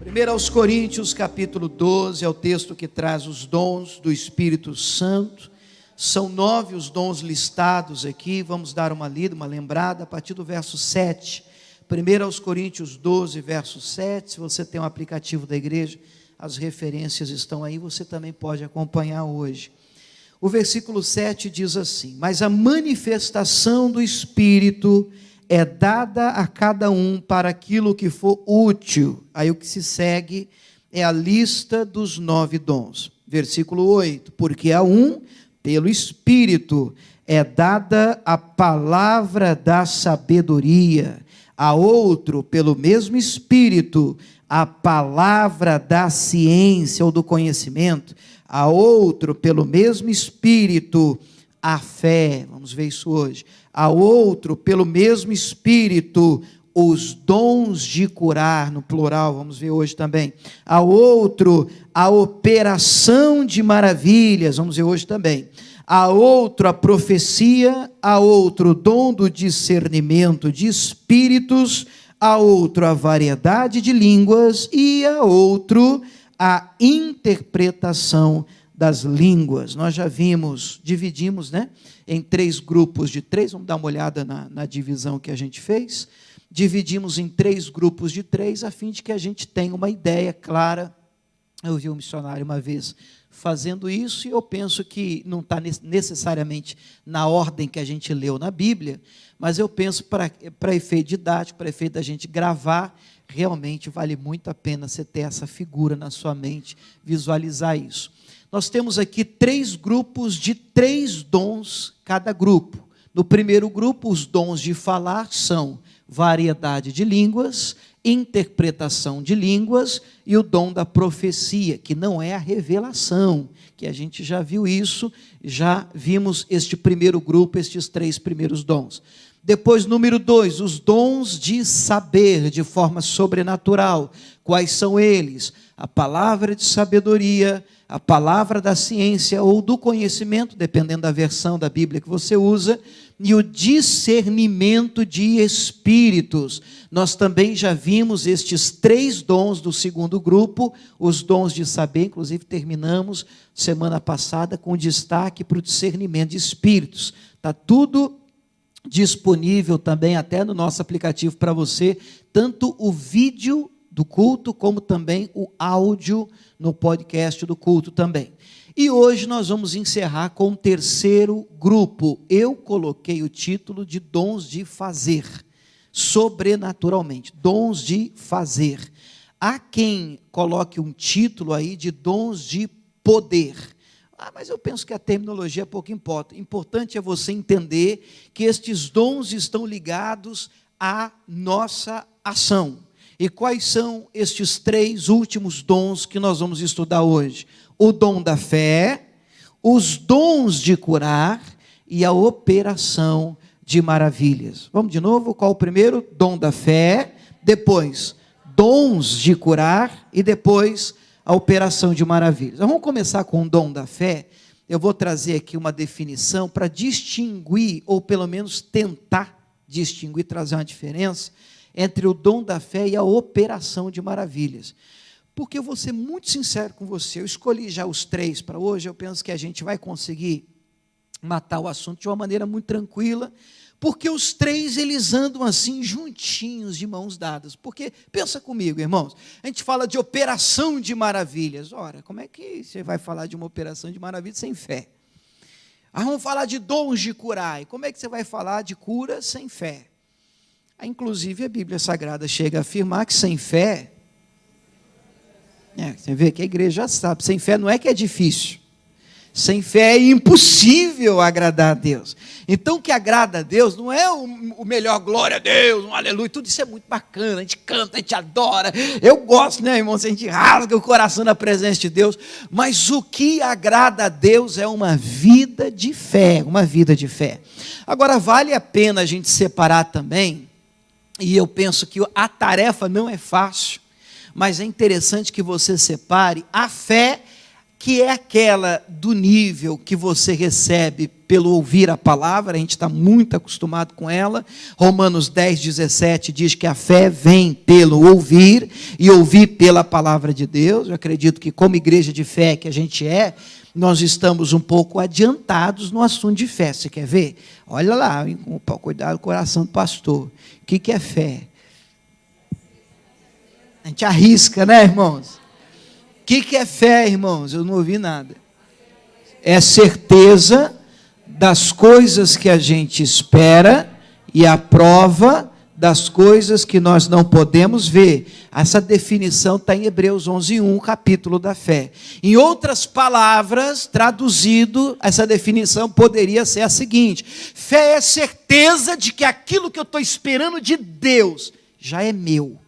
1 aos Coríntios, capítulo 12, é o texto que traz os dons do Espírito Santo. São 9 os dons listados aqui, vamos dar uma lida, uma lembrada, a partir do verso 7. 1 aos Coríntios 12, verso 7, se você tem um aplicativo da igreja, as referências estão aí, você também pode acompanhar hoje. O versículo 7 diz assim: mas a manifestação do Espírito é dada a cada um para aquilo que for útil. Aí o que se segue é a lista dos 9 dons. Versículo 8, porque a um, pelo Espírito, é dada a palavra da sabedoria, a outro, pelo mesmo Espírito, a palavra da ciência ou do conhecimento, a outro, pelo mesmo Espírito, a fé, vamos ver isso hoje, a outro, pelo mesmo Espírito, os dons de curar, no plural, vamos ver hoje também, a outro, a operação de maravilhas, vamos ver hoje também, a outro, a profecia, a outro, o dom do discernimento de espíritos, a outro, a variedade de línguas, e a outro, a interpretação das línguas. Nós já vimos, dividimos, em 3 grupos de 3, vamos dar uma olhada na divisão que a gente fez, dividimos em 3 grupos de 3, a fim de que a gente tenha uma ideia clara. Eu vi um missionário uma vez fazendo isso, e eu penso que não está necessariamente na ordem que a gente leu na Bíblia, mas eu penso para efeito didático, para efeito da gente gravar, realmente vale muito a pena você ter essa figura na sua mente, visualizar isso. Nós temos aqui 3 grupos de 3 dons cada grupo. No primeiro grupo, os dons de falar são variedade de línguas, interpretação de línguas e o dom da profecia, que não é a revelação, que a gente já viu isso, já vimos este primeiro grupo, estes 3 primeiros dons. Depois, número 2, os dons de saber de forma sobrenatural. Quais são eles? A palavra de sabedoria, a palavra da ciência ou do conhecimento, dependendo da versão da Bíblia que você usa, e o discernimento de espíritos. Nós também já vimos estes 3 dons do segundo grupo, os dons de saber, inclusive terminamos semana passada com destaque para o discernimento de espíritos. Está tudo disponível também até no nosso aplicativo para você, tanto o vídeo do culto, como também o áudio no podcast do culto também. E hoje nós vamos encerrar com o terceiro grupo. Eu coloquei o título de dons de fazer, sobrenaturalmente, dons de fazer. Há quem coloque um título aí de dons de poder. Mas eu penso que a terminologia pouco importa. Importante é você entender que estes dons estão ligados à nossa ação. E quais são estes 3 últimos dons que nós vamos estudar hoje? O dom da fé, os dons de curar e a operação de maravilhas. Vamos de novo? Qual o primeiro? Dom da fé, depois dons de curar e depois a operação de maravilhas. Vamos começar com o dom da fé. Eu vou trazer aqui uma definição para distinguir, ou pelo menos tentar distinguir, trazer uma diferença entre o dom da fé e a operação de maravilhas. Porque eu vou ser muito sincero com você, eu escolhi já os 3 para hoje, eu penso que a gente vai conseguir matar o assunto de uma maneira muito tranquila, porque os 3 eles andam assim juntinhos, de mãos dadas. Porque, pensa comigo, irmãos, a gente fala de operação de maravilhas. Ora, como é que você vai falar de uma operação de maravilhas sem fé? Vamos falar de dons de curar. E como é que você vai falar de cura sem fé? Inclusive a Bíblia Sagrada chega a afirmar que sem fé, você vê que a igreja já sabe, sem fé não é que é difícil, sem fé é impossível agradar a Deus. Então o que agrada a Deus não é o melhor glória a Deus, um aleluia, tudo isso é muito bacana, a gente canta, a gente adora, eu gosto, irmão, a gente rasga o coração na presença de Deus, mas o que agrada a Deus é uma vida de fé, Agora vale a pena a gente separar também, e eu penso que a tarefa não é fácil, mas é interessante que você separe a fé, que é aquela do nível que você recebe pelo ouvir a palavra, a gente está muito acostumado com ela. Romanos 10, 17 diz que a fé vem pelo ouvir, e ouvir pela palavra de Deus. Eu acredito que, como igreja de fé que a gente é, nós estamos um pouco adiantados no assunto de fé. Você quer ver? Olha lá, cuidado com o coração do pastor. O que é fé? A gente arrisca, né, irmãos? O que é fé, irmãos? Eu não ouvi nada. É certeza das coisas que a gente espera e a prova das coisas que nós não podemos ver. Essa definição está em Hebreus 11:1, capítulo da fé. Em outras palavras, traduzido, essa definição poderia ser a seguinte: fé é certeza de que aquilo que eu estou esperando de Deus já é meu,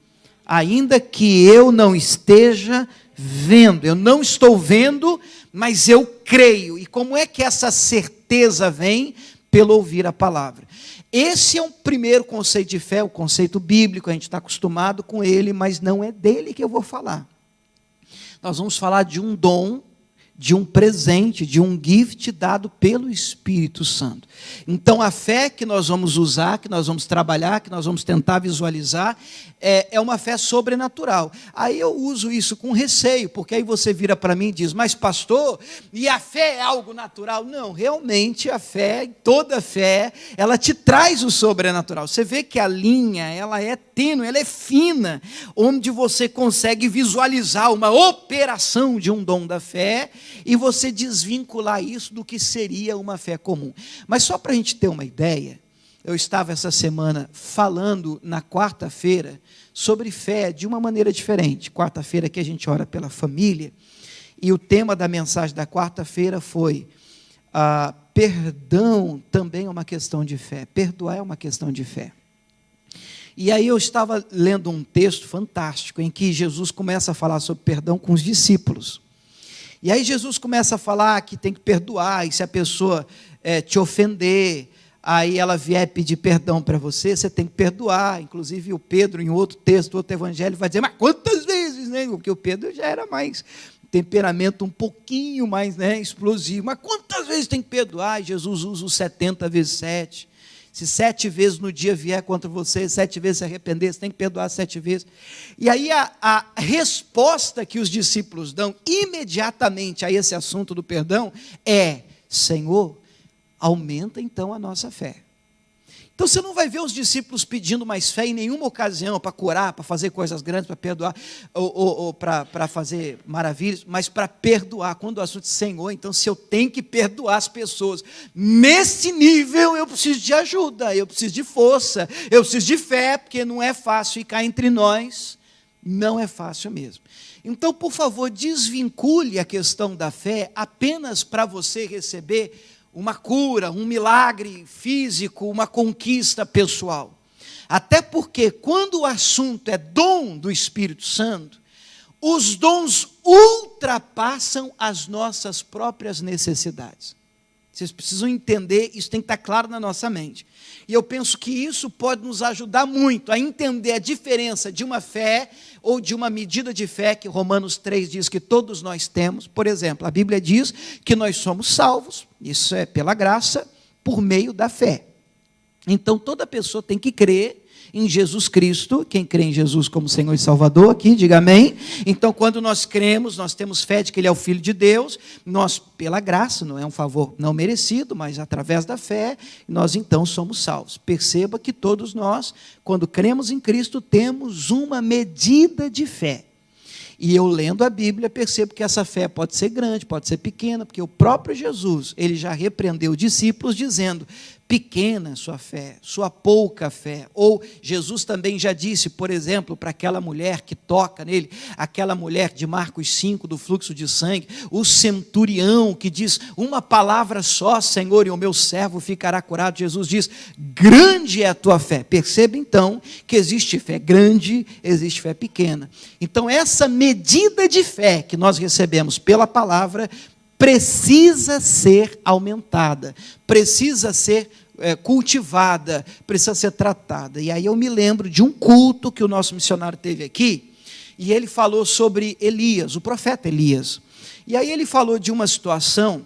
ainda que eu não esteja vendo. Eu não estou vendo, mas eu creio. E como é que essa certeza vem? Pelo ouvir a palavra. Esse é um primeiro conceito de fé, o conceito bíblico, a gente está acostumado com ele, mas não é dele que eu vou falar. Nós vamos falar de um dom, de um presente, de um gift dado pelo Espírito Santo. Então, a fé que nós vamos usar, que nós vamos trabalhar, que nós vamos tentar visualizar, é uma fé sobrenatural. Aí eu uso isso com receio, porque aí você vira para mim e diz: mas pastor, e a fé é algo natural? Não, realmente a fé, toda fé, ela te traz o sobrenatural. Você vê que a linha, ela é tênue, ela é fina, onde você consegue visualizar uma operação de um dom da fé, e você desvincular isso do que seria uma fé comum. Mas só para a gente ter uma ideia, eu estava essa semana falando na quarta-feira sobre fé de uma maneira diferente. Quarta-feira que a gente ora pela família, e o tema da mensagem da quarta-feira foi perdão também é uma questão de fé. Perdoar é uma questão de fé. E aí eu estava lendo um texto fantástico, em que Jesus começa a falar sobre perdão com os discípulos. E aí Jesus começa a falar que tem que perdoar, e se a pessoa te ofender, aí ela vier pedir perdão para você, você tem que perdoar. Inclusive o Pedro, em outro texto, outro evangelho, vai dizer: mas quantas vezes, né? Porque o Pedro já era mais, temperamento um pouquinho mais, né, explosivo. Mas quantas vezes tem que perdoar? E Jesus usa os 70 vezes 7. Se 7 vezes no dia vier contra você, 7 vezes se arrepender, você tem que perdoar 7 vezes. E aí a resposta que os discípulos dão imediatamente a esse assunto do perdão é: Senhor, aumenta então a nossa fé. Então você não vai ver os discípulos pedindo mais fé em nenhuma ocasião, para curar, para fazer coisas grandes, para perdoar, ou para fazer maravilhas, mas para perdoar. Quando o assunto é: Senhor, então se eu tenho que perdoar as pessoas, nesse nível eu preciso de ajuda, eu preciso de força, eu preciso de fé, porque não é fácil, e cá entre nós, não é fácil mesmo. Então, por favor, desvincule a questão da fé apenas para você receber uma cura, um milagre físico, uma conquista pessoal. Até porque, quando o assunto é dom do Espírito Santo, os dons ultrapassam as nossas próprias necessidades. Vocês precisam entender, isso tem que estar claro na nossa mente. E eu penso que isso pode nos ajudar muito a entender a diferença de uma fé ou de uma medida de fé que Romanos 3 diz que todos nós temos. Por exemplo, a Bíblia diz que nós somos salvos, isso é pela graça, por meio da fé. Então toda pessoa tem que crer em Jesus Cristo. Quem crê em Jesus como Senhor e Salvador aqui, diga amém. Então, quando nós cremos, nós temos fé de que Ele é o Filho de Deus, nós, pela graça, não é um favor não merecido, mas através da fé, nós então somos salvos. Perceba que todos nós, quando cremos em Cristo, temos uma medida de fé. E eu, lendo a Bíblia, percebo que essa fé pode ser grande, pode ser pequena, porque o próprio Jesus, Ele já repreendeu os discípulos dizendo: pequena sua fé, sua pouca fé. Ou Jesus também já disse, por exemplo, para aquela mulher que toca nele, aquela mulher de Marcos 5, do fluxo de sangue, o centurião que diz: uma palavra só, Senhor, e o meu servo ficará curado. Jesus diz: grande é a tua fé. Perceba então que existe fé grande, existe fé pequena. Então essa medida de fé que nós recebemos pela palavra precisa ser aumentada, precisa ser cultivada, precisa ser tratada. E aí eu me lembro de um culto que o nosso missionário teve aqui, e ele falou sobre Elias, o profeta Elias. E aí ele falou de uma situação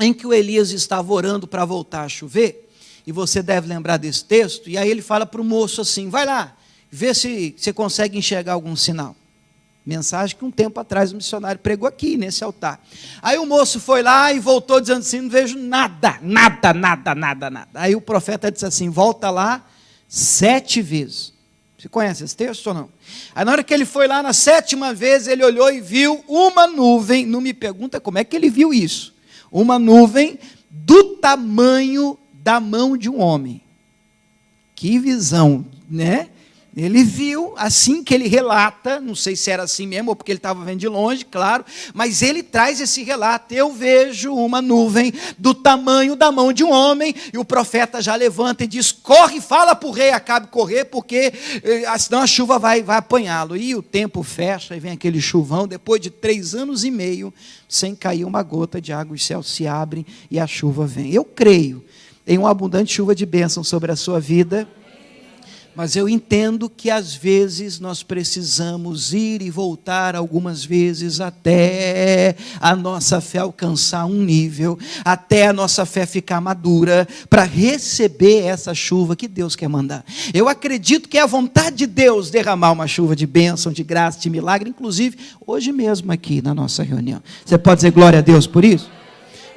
em que o Elias estava orando para voltar a chover, e você deve lembrar desse texto, e aí ele fala para o moço assim, vai lá, vê se você consegue enxergar algum sinal. Mensagem que um tempo atrás o missionário pregou aqui, nesse altar. Aí o moço foi lá e voltou dizendo assim, não vejo nada, nada, nada, nada, nada. Aí o profeta disse assim, volta lá 7 vezes. Você conhece esse texto ou não? Aí na hora que ele foi lá na 7ª vez, ele olhou e viu uma nuvem, não me pergunta como é que ele viu isso, uma nuvem do tamanho da mão de um homem. Que visão, né? Ele viu, assim que ele relata, não sei se era assim mesmo, ou porque ele estava vendo de longe, claro, mas ele traz esse relato, eu vejo uma nuvem do tamanho da mão de um homem, e o profeta já levanta e diz, corre, fala para o rei Acabe correr, porque senão a chuva vai apanhá-lo, e o tempo fecha, e vem aquele chuvão, depois de 3 anos e meio, sem cair uma gota de água, os céus se abrem, e a chuva vem. Eu creio em uma abundante chuva de bênção sobre a sua vida, mas eu entendo que às vezes nós precisamos ir e voltar algumas vezes até a nossa fé alcançar um nível, até a nossa fé ficar madura, para receber essa chuva que Deus quer mandar. Eu acredito que é a vontade de Deus derramar uma chuva de bênção, de graça, de milagre, inclusive hoje mesmo aqui na nossa reunião. Você pode dizer glória a Deus por isso?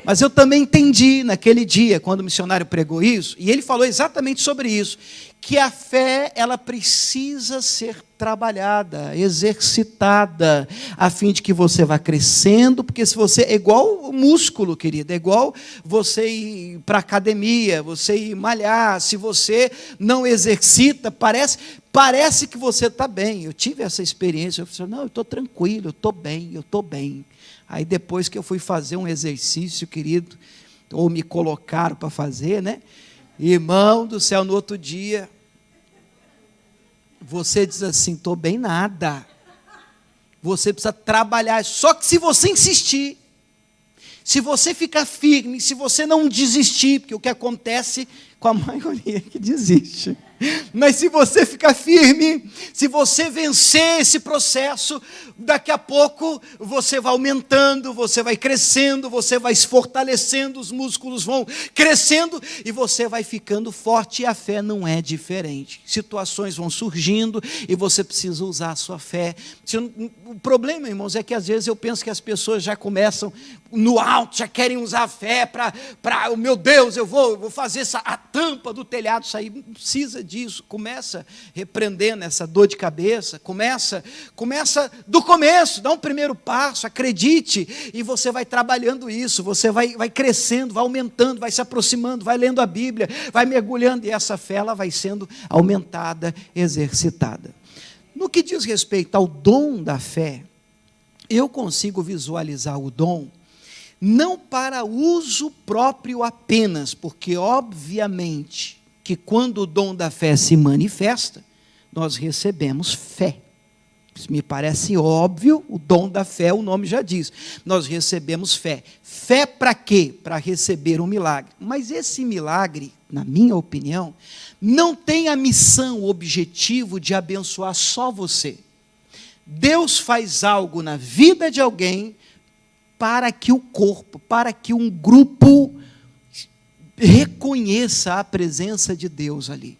Mas eu também entendi naquele dia, quando o missionário pregou isso, e ele falou exatamente sobre isso, que a fé, ela precisa ser trabalhada, exercitada, a fim de que você vá crescendo, porque se você, é igual o músculo, querido, é igual você ir para a academia, você ir malhar, se você não exercita, parece que você está bem. Eu tive essa experiência, eu falei, não, eu estou tranquilo, eu estou bem. Aí depois que eu fui fazer um exercício, querido, ou me colocaram para fazer, né? Irmão do céu, no outro dia, você diz assim, estou bem nada. Você precisa trabalhar, só que se você insistir, se você ficar firme, se você não desistir, porque o que acontece com a maioria que desiste. Mas se você ficar firme, se você vencer esse processo, daqui a pouco você vai aumentando, você vai crescendo, você vai se fortalecendo, os músculos vão crescendo e você vai ficando forte, e a fé não é diferente. Situações vão surgindo e você precisa usar a sua fé. O problema, irmãos, é que às vezes eu penso que as pessoas já começam no alto, já querem usar a fé para meu Deus, eu vou fazer a tampa do telhado sair. Não precisa disso. Começa repreendendo essa dor de cabeça, começa do começo, dá um primeiro passo, acredite, e você vai trabalhando isso, você vai crescendo, vai aumentando, vai se aproximando, vai lendo a Bíblia, vai mergulhando, e essa fé ela vai sendo aumentada, exercitada. No que diz respeito ao dom da fé, eu consigo visualizar o dom não para uso próprio apenas, porque obviamente que quando o dom da fé se manifesta, nós recebemos fé. Isso me parece óbvio, o dom da fé, o nome já diz. Nós recebemos fé. Fé para quê? Para receber um milagre. Mas esse milagre, na minha opinião, não tem a missão, o objetivo de abençoar só você. Deus faz algo na vida de alguém para que o corpo, para que um grupo reconheça a presença de Deus ali.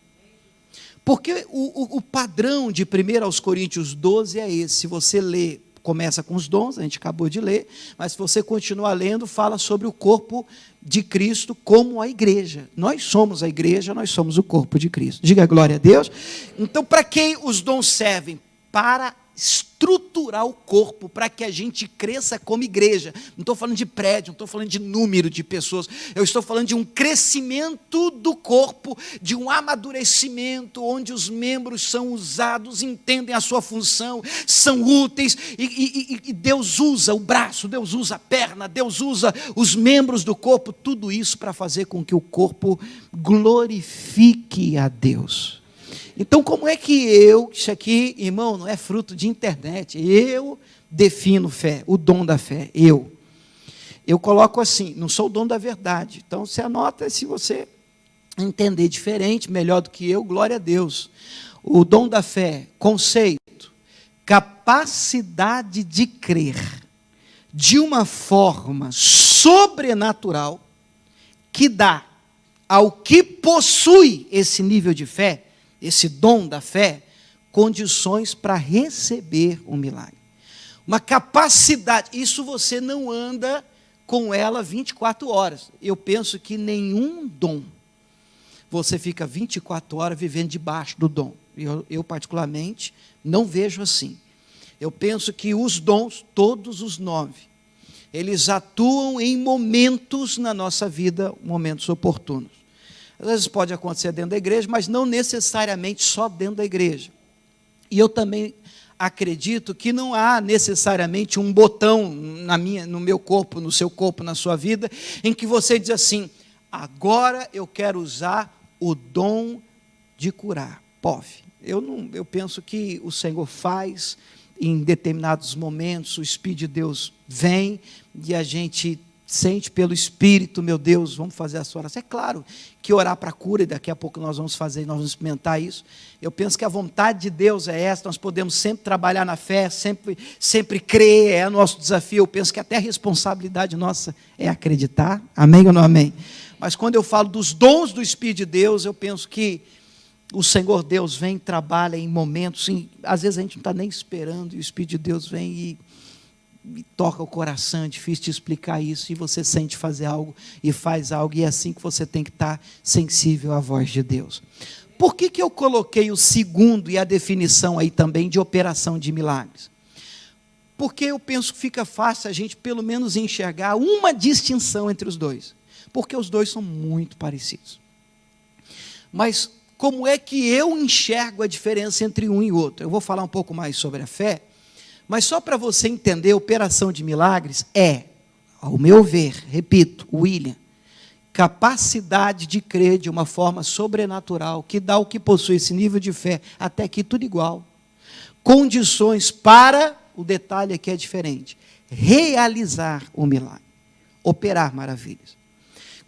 Porque o padrão de 1 aos Coríntios 12 é esse. Se você lê, começa com os dons, a gente acabou de ler, mas se você continuar lendo, fala sobre o corpo de Cristo como a igreja. Nós somos a igreja, nós somos o corpo de Cristo. Diga glória a Deus. Então, para quem os dons servem? Para estruturar o corpo, para que a gente cresça como igreja. Não estou falando de prédio, não estou falando de número de pessoas, eu estou falando de um crescimento do corpo, de um amadurecimento, onde os membros são usados, entendem a sua função, são úteis, e Deus usa o braço, Deus usa a perna, Deus usa os membros do corpo, tudo isso para fazer com que o corpo glorifique a Deus. Então, como é que isso aqui, irmão, não é fruto de internet, eu defino fé, o dom da fé, eu coloco assim, não sou o dom da verdade, então você anota, se você entender diferente, melhor do que eu, glória a Deus. O dom da fé, conceito, capacidade de crer, de uma forma sobrenatural que dá ao que possui esse nível de fé, esse dom da fé, condições para receber um milagre. Uma capacidade, isso você não anda com ela 24 horas. Eu penso que nenhum dom, você fica 24 horas vivendo debaixo do dom. Eu particularmente, não vejo assim. Eu penso que os dons, todos os 9, eles atuam em momentos na nossa vida, momentos oportunos. Às vezes pode acontecer dentro da igreja, mas não necessariamente só dentro da igreja. E eu também acredito que não há necessariamente um botão no meu corpo, no seu corpo, na sua vida, em que você diz assim, agora eu quero usar o dom de curar. Eu penso que o Senhor faz, em determinados momentos, o Espírito de Deus vem, e a gente sente pelo Espírito, meu Deus, vamos fazer essa oração. É claro que orar para a cura, e daqui a pouco nós vamos fazer, nós vamos experimentar isso. Eu penso que a vontade de Deus é essa, nós podemos sempre trabalhar na fé, sempre crer, é nosso desafio. Eu penso que até a responsabilidade nossa é acreditar, amém ou não amém? Mas quando eu falo dos dons do Espírito de Deus, eu penso que o Senhor Deus vem e trabalha em momentos, às vezes a gente não está nem esperando, e o Espírito de Deus vem e toca o coração. É difícil de explicar isso, e você sente fazer algo, e faz algo, e é assim que você tem que estar sensível à voz de Deus. Por que eu coloquei o segundo e a definição aí também de operação de milagres? Porque eu penso que fica fácil a gente pelo menos enxergar uma distinção entre os dois, porque os dois são muito parecidos. Mas como é que eu enxergo a diferença entre um e outro? Eu vou falar um pouco mais sobre a fé, mas só para você entender, a operação de milagres é, ao meu ver, repito, William, capacidade de crer de uma forma sobrenatural, que dá ao que possui esse nível de fé, até aqui tudo igual. Condições para, o detalhe aqui é diferente, realizar o milagre, operar maravilhas.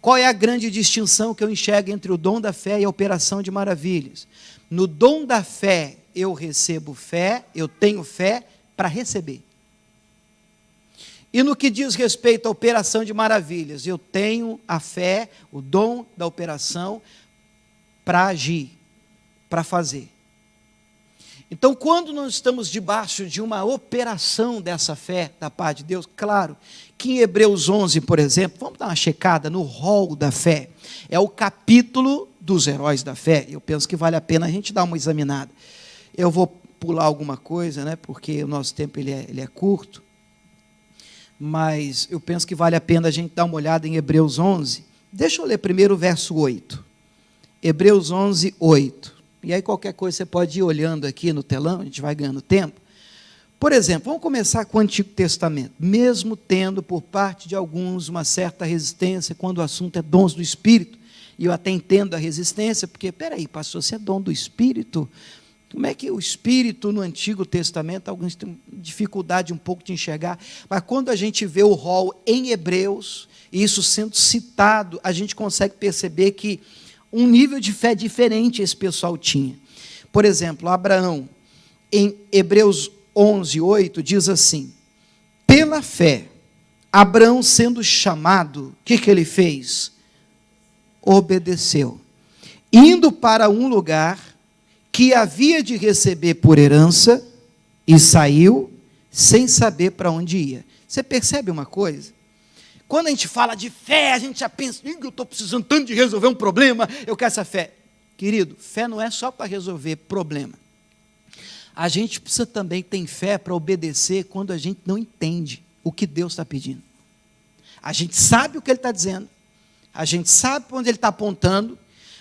Qual é a grande distinção que eu enxergo entre o dom da fé e a operação de maravilhas? No dom da fé, eu recebo fé, eu tenho fé para receber. E no que diz respeito à operação de maravilhas, eu tenho a fé, o dom da operação para agir, para fazer. Então, quando nós estamos debaixo de uma operação dessa fé, da parte de Deus, claro, que em Hebreus 11, por exemplo, vamos dar uma checada no rol da fé, é o capítulo dos heróis da fé. Eu penso que vale a pena a gente dar uma examinada. Eu vou pular alguma coisa, né, porque o nosso tempo ele é curto, mas eu penso que vale a pena a gente dar uma olhada em Hebreus 11. Deixa eu ler primeiro o verso 8. Hebreus 11, 8. E aí qualquer coisa você pode ir olhando aqui no telão, a gente vai ganhando tempo. Por exemplo, vamos começar com o Antigo Testamento. Mesmo tendo por parte de alguns uma certa resistência quando o assunto é dons do Espírito, e eu até entendo a resistência, porque, peraí, pastor, se é dom do Espírito, como é que o Espírito no Antigo Testamento, alguns têm dificuldade um pouco de enxergar, mas quando a gente vê o rol em Hebreus, e isso sendo citado, a gente consegue perceber que um nível de fé diferente esse pessoal tinha. Por exemplo, Abraão, em Hebreus 11, 8, diz assim, pela fé, Abraão sendo chamado, o que ele fez? Obedeceu, indo para um lugar que havia de receber por herança, e saiu sem saber para onde ia. Você percebe uma coisa? Quando a gente fala de fé, a gente já pensa, eu estou precisando tanto de resolver um problema, eu quero essa fé. Querido, fé não é só para resolver problema. A gente precisa também ter fé para obedecer quando a gente não entende o que Deus está pedindo. A gente sabe o que Ele está dizendo, a gente sabe para onde Ele está apontando,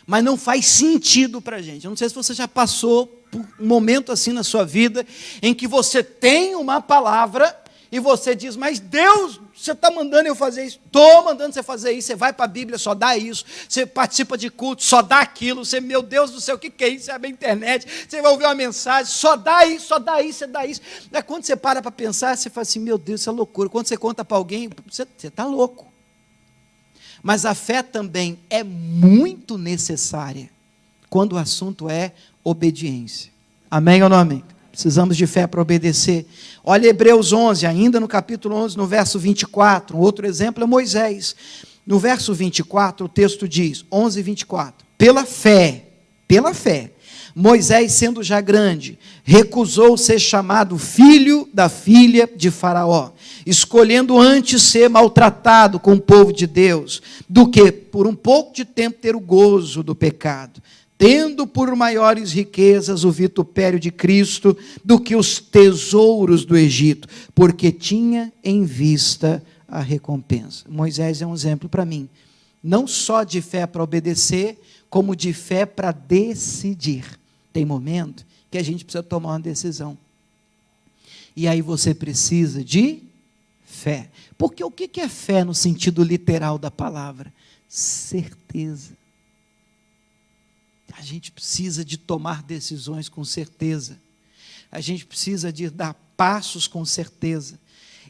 mas não faz sentido para a gente. Eu não sei se você já passou por um momento assim na sua vida, em que você tem uma palavra, e você diz, mas Deus, você está mandando eu fazer isso? Estou mandando você fazer isso. Você vai para a Bíblia, só dá isso. Você participa de culto, só dá aquilo. Você, meu Deus do céu, o que é isso? Você abre a internet, você vai ouvir uma mensagem, só dá isso, só dá isso, você dá isso. Daí, quando você para pensar, você fala assim, meu Deus, isso é loucura. Quando você conta para alguém, você está louco. Mas a fé também é muito necessária quando o assunto é obediência. Amém ou não amém? Precisamos de fé para obedecer. Olha Hebreus 11, ainda no capítulo 11, no verso 24. Um outro exemplo é Moisés. No verso 24, o texto diz, 11, 24. Pela fé, Moisés, sendo já grande, recusou ser chamado filho da filha de Faraó, escolhendo antes ser maltratado com o povo de Deus, do que por um pouco de tempo ter o gozo do pecado, tendo por maiores riquezas o vitupério de Cristo do que os tesouros do Egito, porque tinha em vista a recompensa. Moisés é um exemplo para mim, não só de fé para obedecer, como de fé para decidir. Tem momento que a gente precisa tomar uma decisão, e aí você precisa de fé, porque o que é fé no sentido literal da palavra? Certeza. A gente precisa de tomar decisões com certeza, a gente precisa de dar passos com certeza,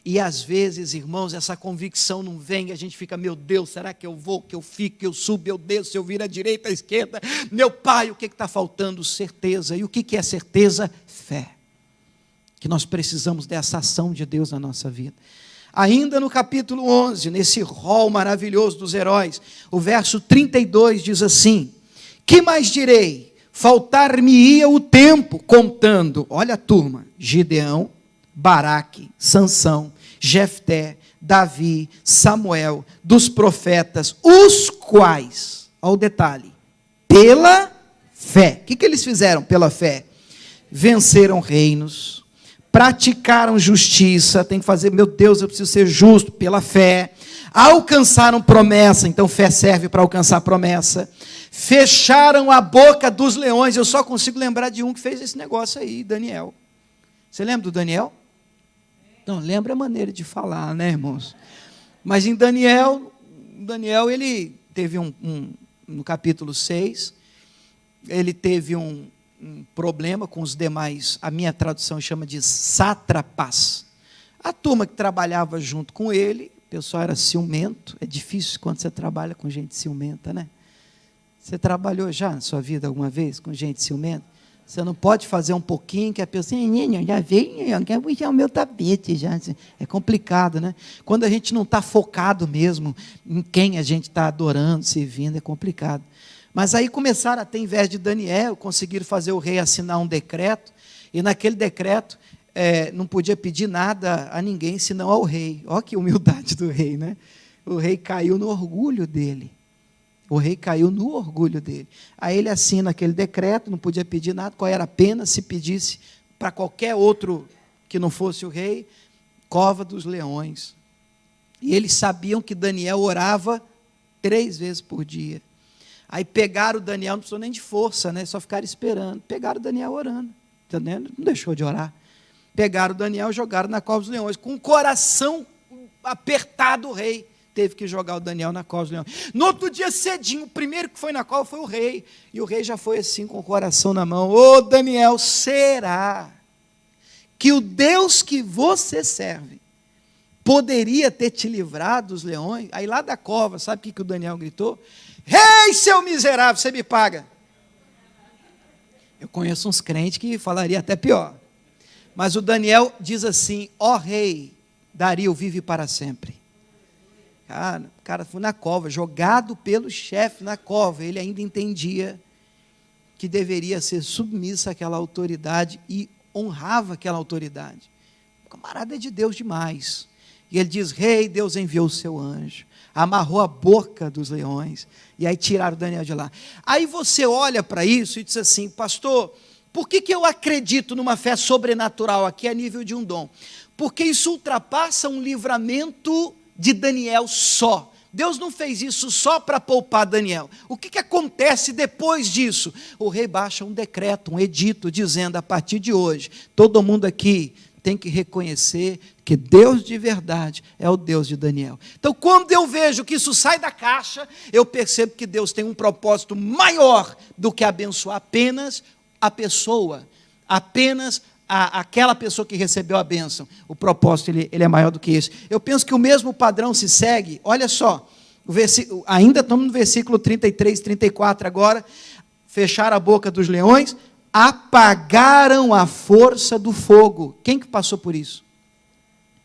e às vezes, irmãos, essa convicção não vem, a gente fica, meu Deus, será que eu vou, que eu fico, que eu subo, eu desço, se eu viro à direita, à esquerda, meu Pai, o que está faltando? Certeza. E o que é certeza? Fé. Que nós precisamos dessa ação de Deus na nossa vida. Ainda no capítulo 11, nesse rol maravilhoso dos heróis, o verso 32 diz assim, que mais direi? Faltar-me-ia o tempo contando, olha a turma, Gideão, Baraque, Sansão, Jefté, Davi, Samuel, dos profetas, os quais, olha o detalhe, pela fé, o que eles fizeram pela fé? Venceram reinos, praticaram justiça, tem que fazer, meu Deus, eu preciso ser justo, pela fé, alcançaram promessa, então fé serve para alcançar promessa, fecharam a boca dos leões, eu só consigo lembrar de um que fez esse negócio aí, Daniel. Você lembra do Daniel? Não, lembra a maneira de falar, né, irmãos? Mas em Daniel ele teve no capítulo 6, ele teve um problema com os demais, a minha tradução chama de sátrapas. A turma que trabalhava junto com ele, o pessoal era ciumento, é difícil quando você trabalha com gente ciumenta, né? Você trabalhou já na sua vida alguma vez com gente ciumenta? Você não pode fazer um pouquinho que a pessoa, já veio, quer puxar o meu tapete, já. É complicado, né? Quando a gente não está focado mesmo em quem a gente está adorando, servindo, é complicado. Mas aí começaram a ter, em vez de Daniel, conseguiram fazer o rei assinar um decreto, e naquele decreto não podia pedir nada a ninguém, senão ao rei. Olha que humildade do rei, né? O rei caiu no orgulho dele. Aí ele assina aquele decreto, não podia pedir nada. Qual era a pena se pedisse para qualquer outro que não fosse o rei? Cova dos leões. E eles sabiam que Daniel orava 3 vezes por dia. Aí pegaram o Daniel, não precisou nem de força, né? Só ficaram esperando. Pegaram o Daniel orando. Daniel não deixou de orar. Pegaram o Daniel e jogaram na cova dos leões. Com o coração apertado, o rei teve que jogar o Daniel na cova dos leões. No outro dia cedinho, o primeiro que foi na cova foi o rei, e o rei já foi assim, com o coração na mão, ô Daniel, será que o Deus que você serve poderia ter te livrado dos leões? Aí lá da cova, sabe o que o Daniel gritou? Rei, seu miserável, você me paga. Eu conheço uns crentes que falaria até pior, mas o Daniel diz assim, ó rei, Dario vive para sempre. O cara foi na cova, jogado pelo chefe na cova, ele ainda entendia que deveria ser submisso àquela autoridade e honrava aquela autoridade. O camarada é de Deus demais. E ele diz, rei, Deus enviou o seu anjo, amarrou a boca dos leões, e aí tiraram Daniel de lá. Aí você olha para isso e diz assim, pastor, por que eu acredito numa fé sobrenatural aqui a nível de um dom? Porque isso ultrapassa um livramento de Daniel só. Deus não fez isso só para poupar Daniel. O que acontece depois disso? O rei baixa um decreto, um edito, dizendo, a partir de hoje, todo mundo aqui tem que reconhecer que Deus de verdade é o Deus de Daniel. Então, quando eu vejo que isso sai da caixa, eu percebo que Deus tem um propósito maior do que abençoar apenas a pessoa, apenas aquela pessoa que recebeu a bênção. O propósito ele é maior do que isso. Eu penso que o mesmo padrão se segue, olha só, ainda estamos no versículo 33, 34 agora, fecharam a boca dos leões, apagaram a força do fogo. Quem que passou por isso?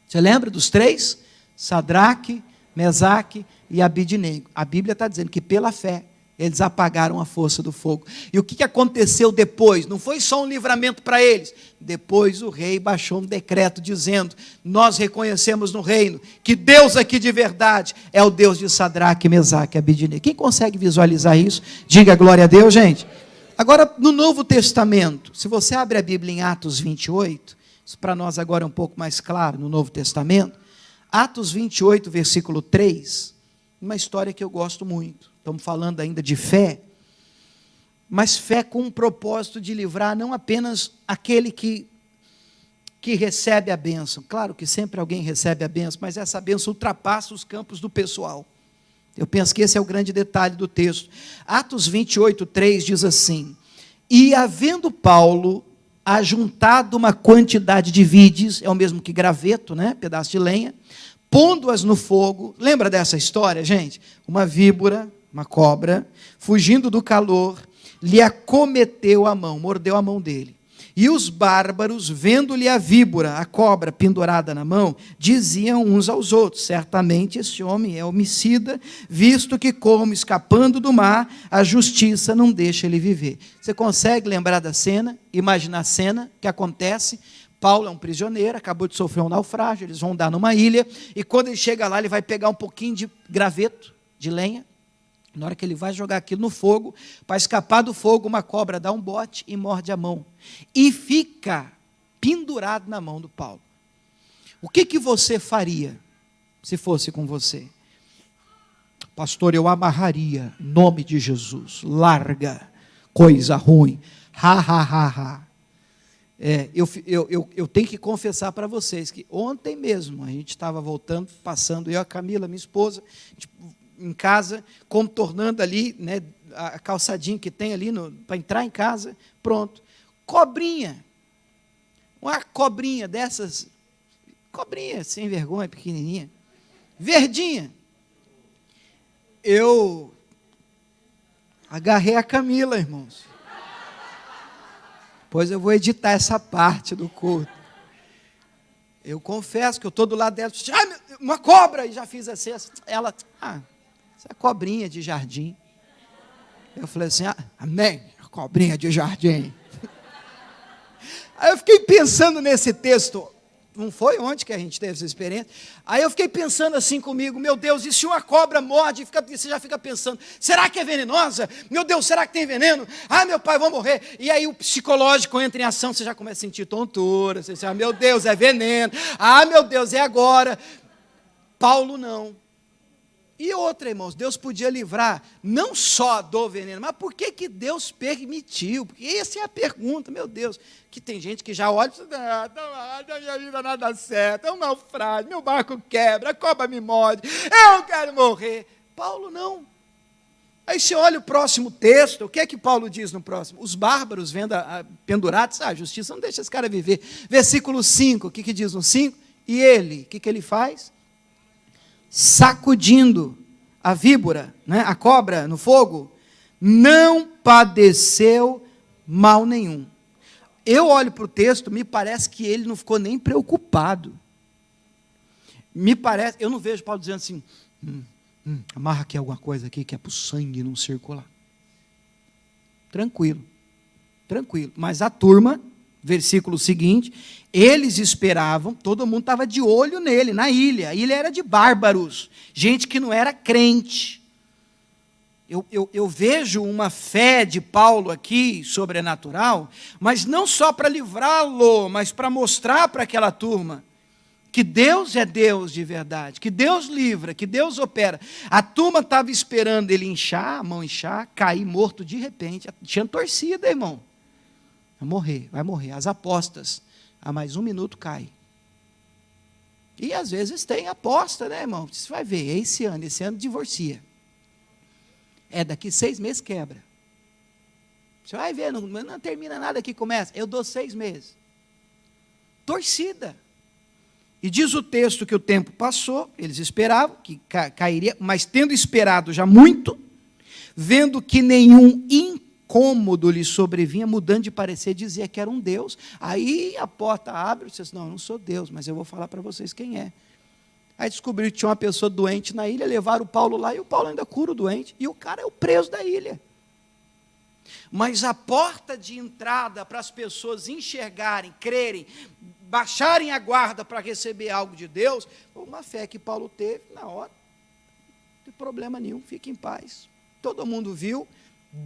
Você lembra dos três? Sadraque, Mesaque e Abidnego. A Bíblia está dizendo que pela fé eles apagaram a força do fogo. E o que aconteceu depois? Não foi só um livramento para eles. Depois o rei baixou um decreto dizendo: nós reconhecemos no reino que Deus aqui de verdade é o Deus de Sadraque, Mesaque e Abidnego. Quem consegue visualizar isso? Diga glória a Deus, gente. Agora, no Novo Testamento, se você abre a Bíblia em Atos 28, isso para nós agora é um pouco mais claro, no Novo Testamento, Atos 28, versículo 3, uma história que eu gosto muito. Estamos falando ainda de fé, mas fé com um propósito de livrar não apenas aquele que recebe a bênção. Claro que sempre alguém recebe a bênção, mas essa bênção ultrapassa os campos do pessoal. Eu penso que esse é o grande detalhe do texto. Atos 28, 3 diz assim: e havendo Paulo ajuntado uma quantidade de vides, é o mesmo que graveto, né? Pedaço de lenha, pondo-as no fogo. Lembra dessa história, gente? Uma víbora, uma cobra, fugindo do calor, lhe acometeu a mão, mordeu a mão dele. E os bárbaros, vendo-lhe a víbora, a cobra pendurada na mão, diziam uns aos outros: certamente este homem é homicida, visto que, como escapando do mar, a justiça não deixa ele viver. Você consegue lembrar da cena? Imaginar a cena que acontece? Paulo é um prisioneiro, acabou de sofrer um naufrágio, eles vão dar numa ilha, e quando ele chega lá, ele vai pegar um pouquinho de graveto, de lenha. Na hora que ele vai jogar aquilo no fogo, para escapar do fogo, uma cobra dá um bote e morde a mão. E fica pendurado na mão do Paulo. O que você faria se fosse com você? Pastor, eu amarraria, em nome de Jesus. Larga, coisa ruim. Ha, ha, ha, ha. Eu tenho que confessar para vocês que ontem mesmo, a gente estava voltando, passando, eu e a Camila, minha esposa, em casa, contornando ali, né, a calçadinha que tem ali para entrar em casa, pronto. Cobrinha, uma cobrinha dessas, cobrinha sem vergonha, pequenininha, verdinha. Eu agarrei a Camila, irmãos. Pois eu vou editar essa parte do culto. Eu confesso que eu estou do lado dela, uma cobra, e já fiz assim, ela, essa é a cobrinha de jardim. Eu falei assim, amém, cobrinha de jardim. Aí eu fiquei pensando nesse texto, não foi ontem que a gente teve essa experiência? Aí eu fiquei pensando assim comigo, meu Deus, e se uma cobra morde, você já fica pensando, será que é venenosa? Meu Deus, será que tem veneno? Meu pai, vou morrer. E aí o psicológico entra em ação, você já começa a sentir tontura, você diz, meu Deus, é veneno. Meu Deus, é agora. Paulo não. E outra, irmãos, Deus podia livrar não só do veneno, mas por que Deus permitiu? Porque essa é a pergunta, meu Deus, que tem gente que já olha e diz, na minha vida nada dá certo, é um naufrágio, meu barco quebra, a cobra me morde, eu quero morrer. Paulo não. Aí você olha o próximo texto, o que é que Paulo diz no próximo? Os bárbaros vendo pendurados, a justiça não deixa esse cara viver. Versículo 5, o que diz no 5? E ele, o que ele faz? Sacudindo a víbora, né, a cobra no fogo, não padeceu mal nenhum. Eu olho para o texto, me parece que ele não ficou nem preocupado. Me parece, eu não vejo Paulo dizendo assim, amarra aqui alguma coisa aqui que é para o sangue não circular. Tranquilo, tranquilo. Mas a turma, versículo seguinte, eles esperavam, todo mundo estava de olho nele, na ilha. A ilha era de bárbaros, gente que não era crente. Eu vejo uma fé de Paulo aqui, sobrenatural, mas não só para livrá-lo, mas para mostrar para aquela turma que Deus é Deus de verdade, que Deus livra, que Deus opera. A turma estava esperando ele inchar, a mão inchar, cair morto de repente. Tinha torcida, irmão. Vai morrer. As apostas, a mais um minuto cai. E às vezes tem aposta, né, irmão? Você vai ver, é esse ano divorcia. Daqui 6 meses quebra. Você vai ver, não termina nada que começa. Eu dou 6 meses. Torcida. E diz o texto que o tempo passou, eles esperavam que cairia, mas tendo esperado já muito, vendo que nenhum incômodo lhe sobrevinha, mudando de parecer, dizia que era um Deus. Aí a porta abre, e disse, não, eu não sou Deus, mas eu vou falar para vocês quem é. Aí descobriram que tinha uma pessoa doente na ilha, levaram o Paulo lá, e o Paulo ainda cura o doente, e o cara é o preso da ilha. Mas a porta de entrada para as pessoas enxergarem, crerem, baixarem a guarda para receber algo de Deus, foi uma fé que Paulo teve na hora. Não tem problema nenhum, fique em paz. Todo mundo viu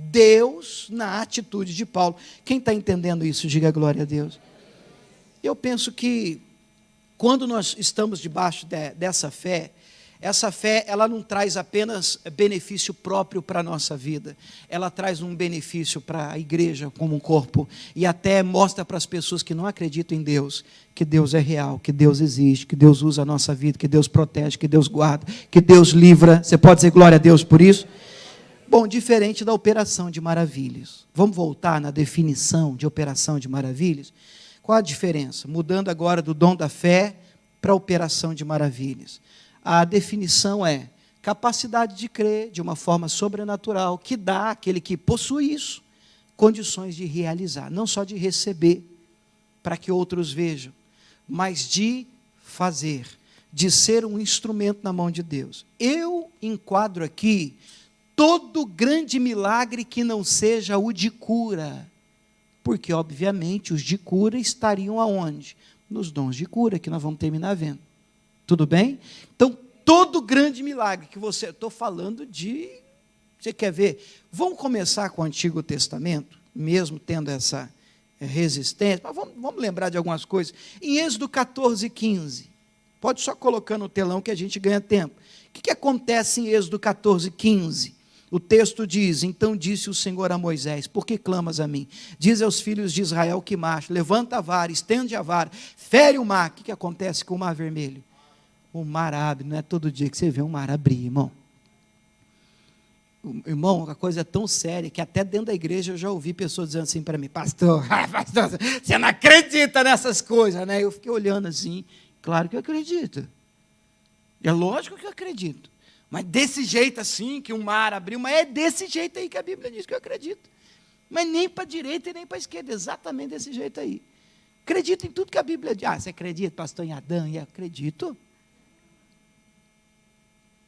Deus na atitude de Paulo. Quem está entendendo isso, diga glória a Deus. Eu penso que quando nós estamos debaixo dessa fé, essa fé, ela não traz apenas benefício próprio para a nossa vida, ela traz um benefício para a igreja como um corpo, e até mostra para as pessoas que não acreditam em Deus, que Deus é real, que Deus existe, que Deus usa a nossa vida, que Deus protege, que Deus guarda, que Deus livra. Você pode dizer glória a Deus por isso? Bom, diferente da operação de maravilhas. Vamos voltar na definição de operação de maravilhas? Qual a diferença? Mudando agora do dom da fé para a operação de maravilhas. A definição é capacidade de crer de uma forma sobrenatural, que dá àquele que possui isso, condições de realizar, não só de receber, para que outros vejam, mas de fazer, de ser um instrumento na mão de Deus. Eu enquadro aqui todo grande milagre que não seja o de cura, porque, obviamente, os de cura estariam aonde? Nos dons de cura, que nós vamos terminar vendo. Tudo bem? Então, todo grande milagre que você... Estou falando de... Você quer ver? Vamos começar com o Antigo Testamento, mesmo tendo essa resistência, mas vamos lembrar de algumas coisas. Em Êxodo 14, 15. Pode só colocar no telão que a gente ganha tempo. O que acontece em Êxodo 14, 15? O texto diz, então disse o Senhor a Moisés, por que clamas a mim? Diz aos filhos de Israel que marche, levanta a vara, estende a vara, fere o mar. O que acontece com o mar vermelho? O mar abre, não é todo dia que você vê um mar abrir, irmão. Irmão, a coisa é tão séria que até dentro da igreja eu já ouvi pessoas dizendo assim para mim, pastor, você não acredita nessas coisas, né? Eu fiquei olhando assim, claro que eu acredito. É lógico que eu acredito. Mas desse jeito assim, que o mar abriu, mas é desse jeito aí que a Bíblia diz que eu acredito. Mas nem para a direita e nem para a esquerda, exatamente desse jeito aí. Acredito em tudo que a Bíblia diz. Ah, você acredita, pastor, em Adão? E acredito.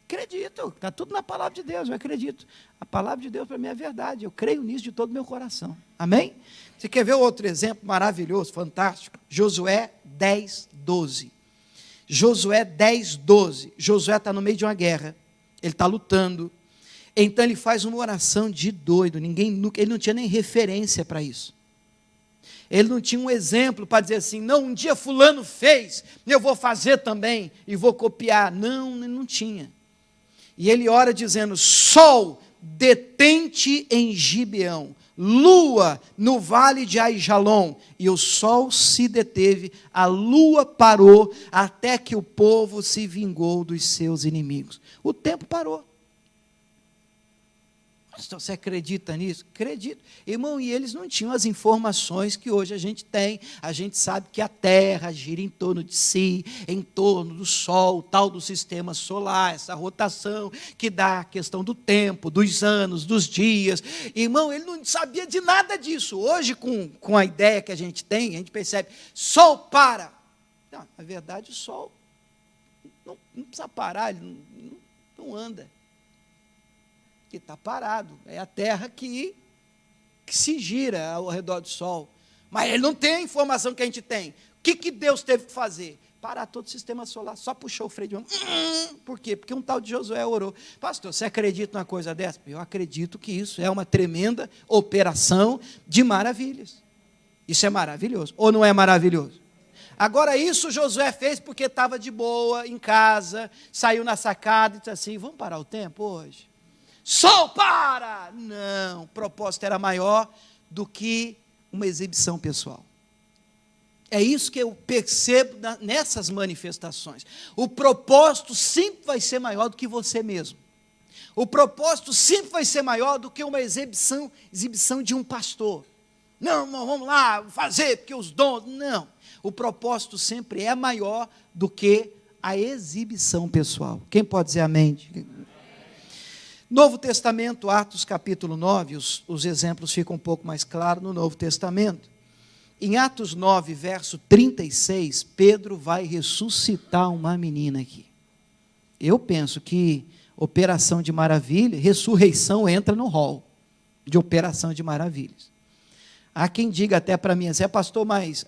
Acredito, está tudo na palavra de Deus, eu acredito. A palavra de Deus para mim é verdade, eu creio nisso de todo o meu coração. Amém? Você quer ver outro exemplo maravilhoso, fantástico? Josué 10, 12. Josué 10, 12. Josué está no meio de uma guerra, ele está lutando, então ele faz uma oração de doido, ele não tinha nem referência para isso. Ele não tinha um exemplo para dizer assim, não, um dia fulano fez, eu vou fazer também, e vou copiar. Não, ele não tinha. E ele ora dizendo, sol, detente em Gibeão, lua no vale de Aijalon, e o sol se deteve, a lua parou, até que o povo se vingou dos seus inimigos. O tempo parou. Você acredita nisso? Acredito. Irmão, e eles não tinham as informações que hoje a gente tem. A gente sabe que a Terra gira em torno de si, em torno do Sol, tal do sistema solar, essa rotação que dá a questão do tempo, dos anos, dos dias. Irmão, ele não sabia de nada disso. Hoje, com a ideia que a gente tem, a gente percebe, Sol para. Não, na verdade, o Sol não precisa parar, ele não anda. Que está parado, é a Terra que se gira ao redor do Sol, mas ele não tem a informação que a gente tem. O que Deus teve que fazer? Parar todo o sistema solar, só puxou o freio de mão. Por quê? Porque um tal de Josué orou. Pastor, você acredita numa coisa dessa? Eu acredito que isso é uma tremenda operação de maravilhas. Isso é maravilhoso, ou não é maravilhoso? Agora isso Josué fez porque estava de boa, em casa, saiu na sacada e disse assim, vamos parar o tempo hoje? Sol para! Não, o propósito era maior do que uma exibição pessoal. É isso que eu percebo nessas manifestações. O propósito sempre vai ser maior do que você mesmo. O propósito sempre vai ser maior do que uma exibição de um pastor. Não, irmão, vamos lá fazer, porque os dons... Não, o propósito sempre é maior do que a exibição pessoal. Quem pode dizer amém? Novo Testamento, Atos capítulo 9, os exemplos ficam um pouco mais claros no Novo Testamento. Em Atos 9, verso 36, Pedro vai ressuscitar uma menina aqui. Eu penso que operação de maravilha, ressurreição entra no rol de operação de maravilhas. Há quem diga até para mim assim, pastor, mas,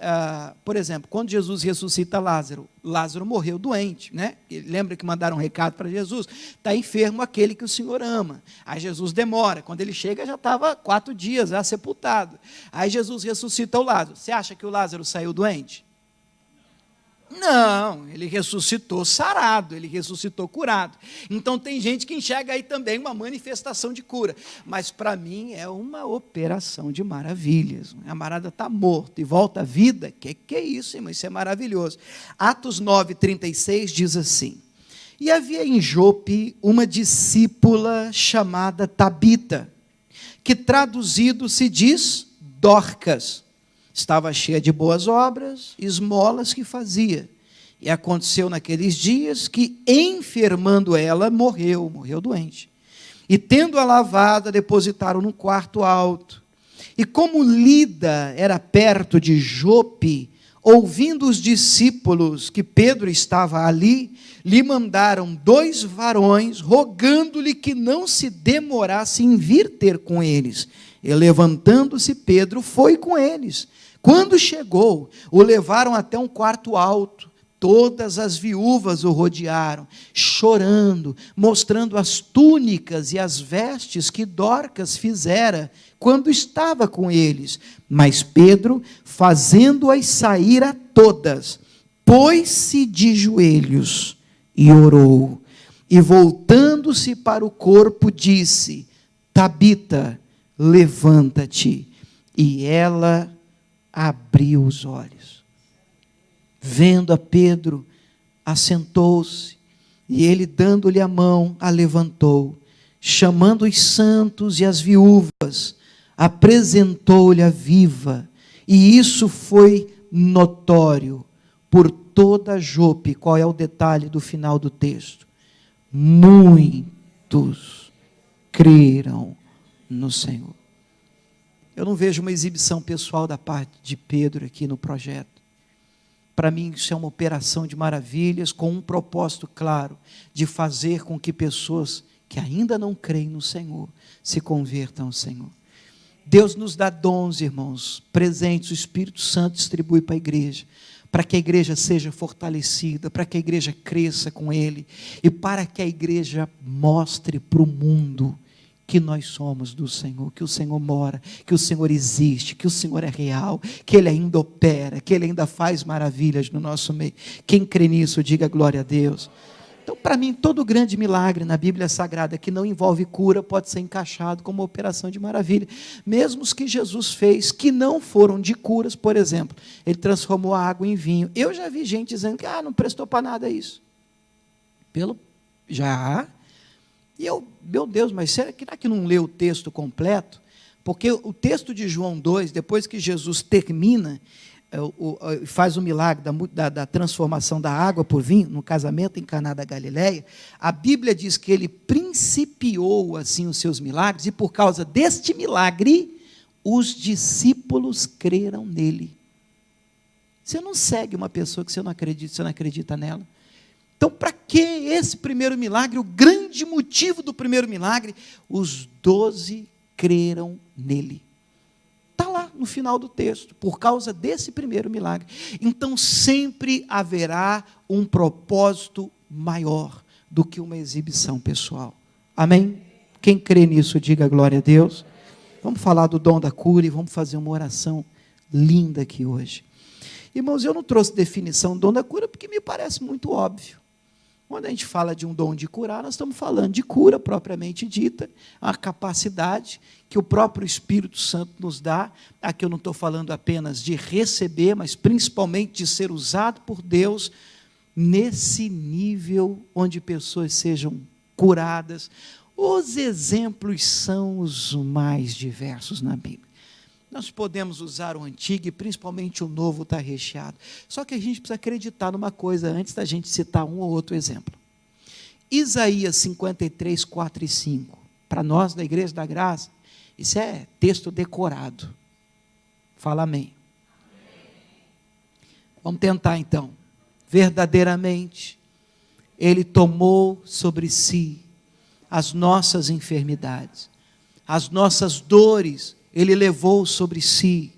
por exemplo, quando Jesus ressuscita Lázaro, Lázaro morreu doente, né? Lembra que mandaram um recado para Jesus? Está enfermo aquele que o Senhor ama. Aí Jesus demora, quando ele chega já estava 4 dias já sepultado. Aí Jesus ressuscita o Lázaro. Você acha que o Lázaro saiu doente? Não, ele ressuscitou sarado, ele ressuscitou curado. Então tem gente que enxerga aí também uma manifestação de cura, mas para mim é uma operação de maravilhas. A camarada está morto e volta à vida, que é isso, irmão? Isso é maravilhoso. Atos 9:36 diz assim: e havia em Jope uma discípula chamada Tabita, que traduzido se diz Dorcas. Estava cheia de boas obras, esmolas que fazia. E aconteceu naqueles dias que, enfermando ela, morreu doente. E tendo-a lavada, depositaram num quarto alto. E como Lida era perto de Jope, ouvindo os discípulos que Pedro estava ali, lhe mandaram 2 varões, rogando-lhe que não se demorasse em vir ter com eles. E levantando-se, Pedro foi com eles. Quando chegou, o levaram até um quarto alto. Todas as viúvas o rodearam, chorando, mostrando as túnicas e as vestes que Dorcas fizera quando estava com eles. Mas Pedro, fazendo-as sair a todas, pôs-se de joelhos e orou. E voltando-se para o corpo, disse: Tabita, levanta-te. E ela abriu os olhos. Vendo a Pedro, assentou-se, e ele, dando-lhe a mão, a levantou. Chamando os santos e as viúvas, apresentou-lhe a viva, e isso foi notório por toda Jope. Qual é o detalhe do final do texto? Muitos creram no Senhor. Eu não vejo uma exibição pessoal da parte de Pedro aqui no projeto. Para mim, isso é uma operação de maravilhas com um propósito claro, de fazer com que pessoas que ainda não creem no Senhor se convertam ao Senhor. Deus nos dá dons, irmãos, presentes, o Espírito Santo distribui para a igreja, para que a igreja seja fortalecida, para que a igreja cresça com Ele, e para que a igreja mostre para o mundo que nós somos do Senhor, que o Senhor mora, que o Senhor existe, que o Senhor é real, que Ele ainda opera, que Ele ainda faz maravilhas no nosso meio. Quem crê nisso, diga glória a Deus. Então, para mim, todo grande milagre na Bíblia Sagrada que não envolve cura pode ser encaixado como uma operação de maravilha. Mesmo os que Jesus fez, que não foram de curas, por exemplo, Ele transformou a água em vinho. Eu já vi gente dizendo que não prestou para nada isso. E eu, meu Deus, mas será que não leu o texto completo? Porque o texto de João 2, depois que Jesus termina, faz o milagre da transformação da água por vinho, no casamento em Caná da Galileia, a Bíblia diz que ele principiou assim os seus milagres, e por causa deste milagre, os discípulos creram nele. Você não segue uma pessoa que você não acredita nela. Então, para que esse primeiro milagre? O grande motivo do primeiro milagre, os 12 creram nele. Está lá no final do texto, por causa desse primeiro milagre. Então, sempre haverá um propósito maior do que uma exibição pessoal. Amém? Quem crê nisso, diga glória a Deus. Vamos falar do dom da cura e vamos fazer uma oração linda aqui hoje. Irmãos, eu não trouxe definição do dom da cura porque me parece muito óbvio. Quando a gente fala de um dom de curar, nós estamos falando de cura propriamente dita, a capacidade que o próprio Espírito Santo nos dá. Aqui eu não estou falando apenas de receber, mas principalmente de ser usado por Deus nesse nível onde pessoas sejam curadas. Os exemplos são os mais diversos na Bíblia. Nós podemos usar o antigo e principalmente o novo está recheado. Só que a gente precisa acreditar numa coisa antes da gente citar um ou outro exemplo. Isaías 53, 4 e 5. para nós da Igreja da Graça, isso é texto decorado. Fala amém. Vamos tentar então. Verdadeiramente, Ele tomou sobre si as nossas enfermidades, as nossas dores, Ele levou sobre si.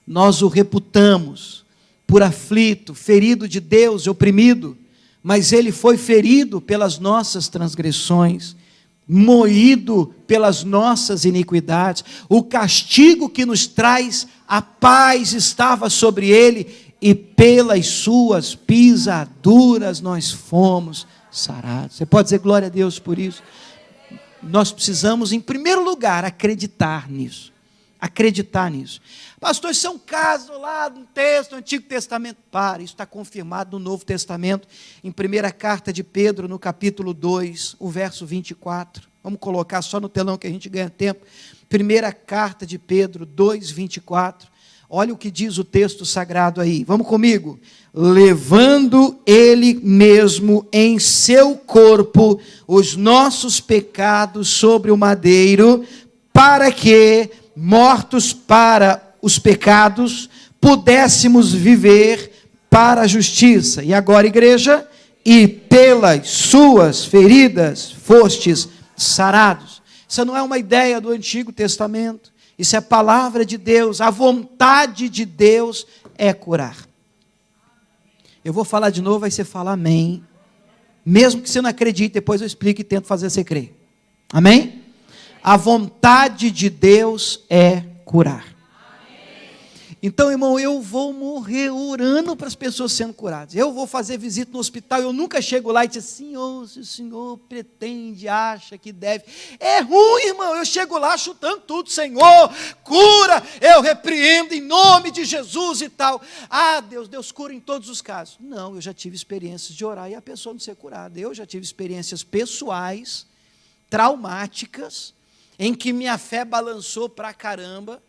Nós o reputamos por aflito, ferido de Deus e oprimido, mas Ele foi ferido pelas nossas transgressões, moído pelas nossas iniquidades. O castigo que nos traz a paz estava sobre Ele, e pelas suas pisaduras nós fomos sarados. Você pode dizer glória a Deus por isso? Nós precisamos, em primeiro lugar, acreditar nisso. Acreditar nisso. Pastor, isso é um caso lá no texto do Antigo Testamento. Para, isso está confirmado no Novo Testamento, em primeira carta de Pedro, no capítulo 2, o verso 24. Vamos colocar só no telão que a gente ganha tempo. Primeira carta de Pedro 2, 24. Olha o que diz o texto sagrado aí. Vamos comigo. Levando Ele mesmo em seu corpo os nossos pecados sobre o madeiro, para que, mortos para os pecados, pudéssemos viver para a justiça. E agora, igreja, e pelas suas feridas fostes sarados. Isso não é uma ideia do Antigo Testamento, isso é palavra de Deus. A vontade de Deus é curar. Eu vou falar de novo, aí você fala amém, mesmo que você não acredite, depois eu explico e tento fazer você crer. Amém? A vontade de Deus é curar. Então, irmão, eu vou morrer orando para as pessoas sendo curadas. Eu vou fazer visita no hospital, eu nunca chego lá e digo, Senhor, se o Senhor pretende, acha que deve. É ruim, irmão, eu chego lá chutando tudo, Senhor, cura, eu repreendo em nome de Jesus e tal. Ah, Deus cura em todos os casos. Não, eu já tive experiências de orar e a pessoa não ser curada. Eu já tive experiências pessoais, traumáticas, em que minha fé balançou pra caramba.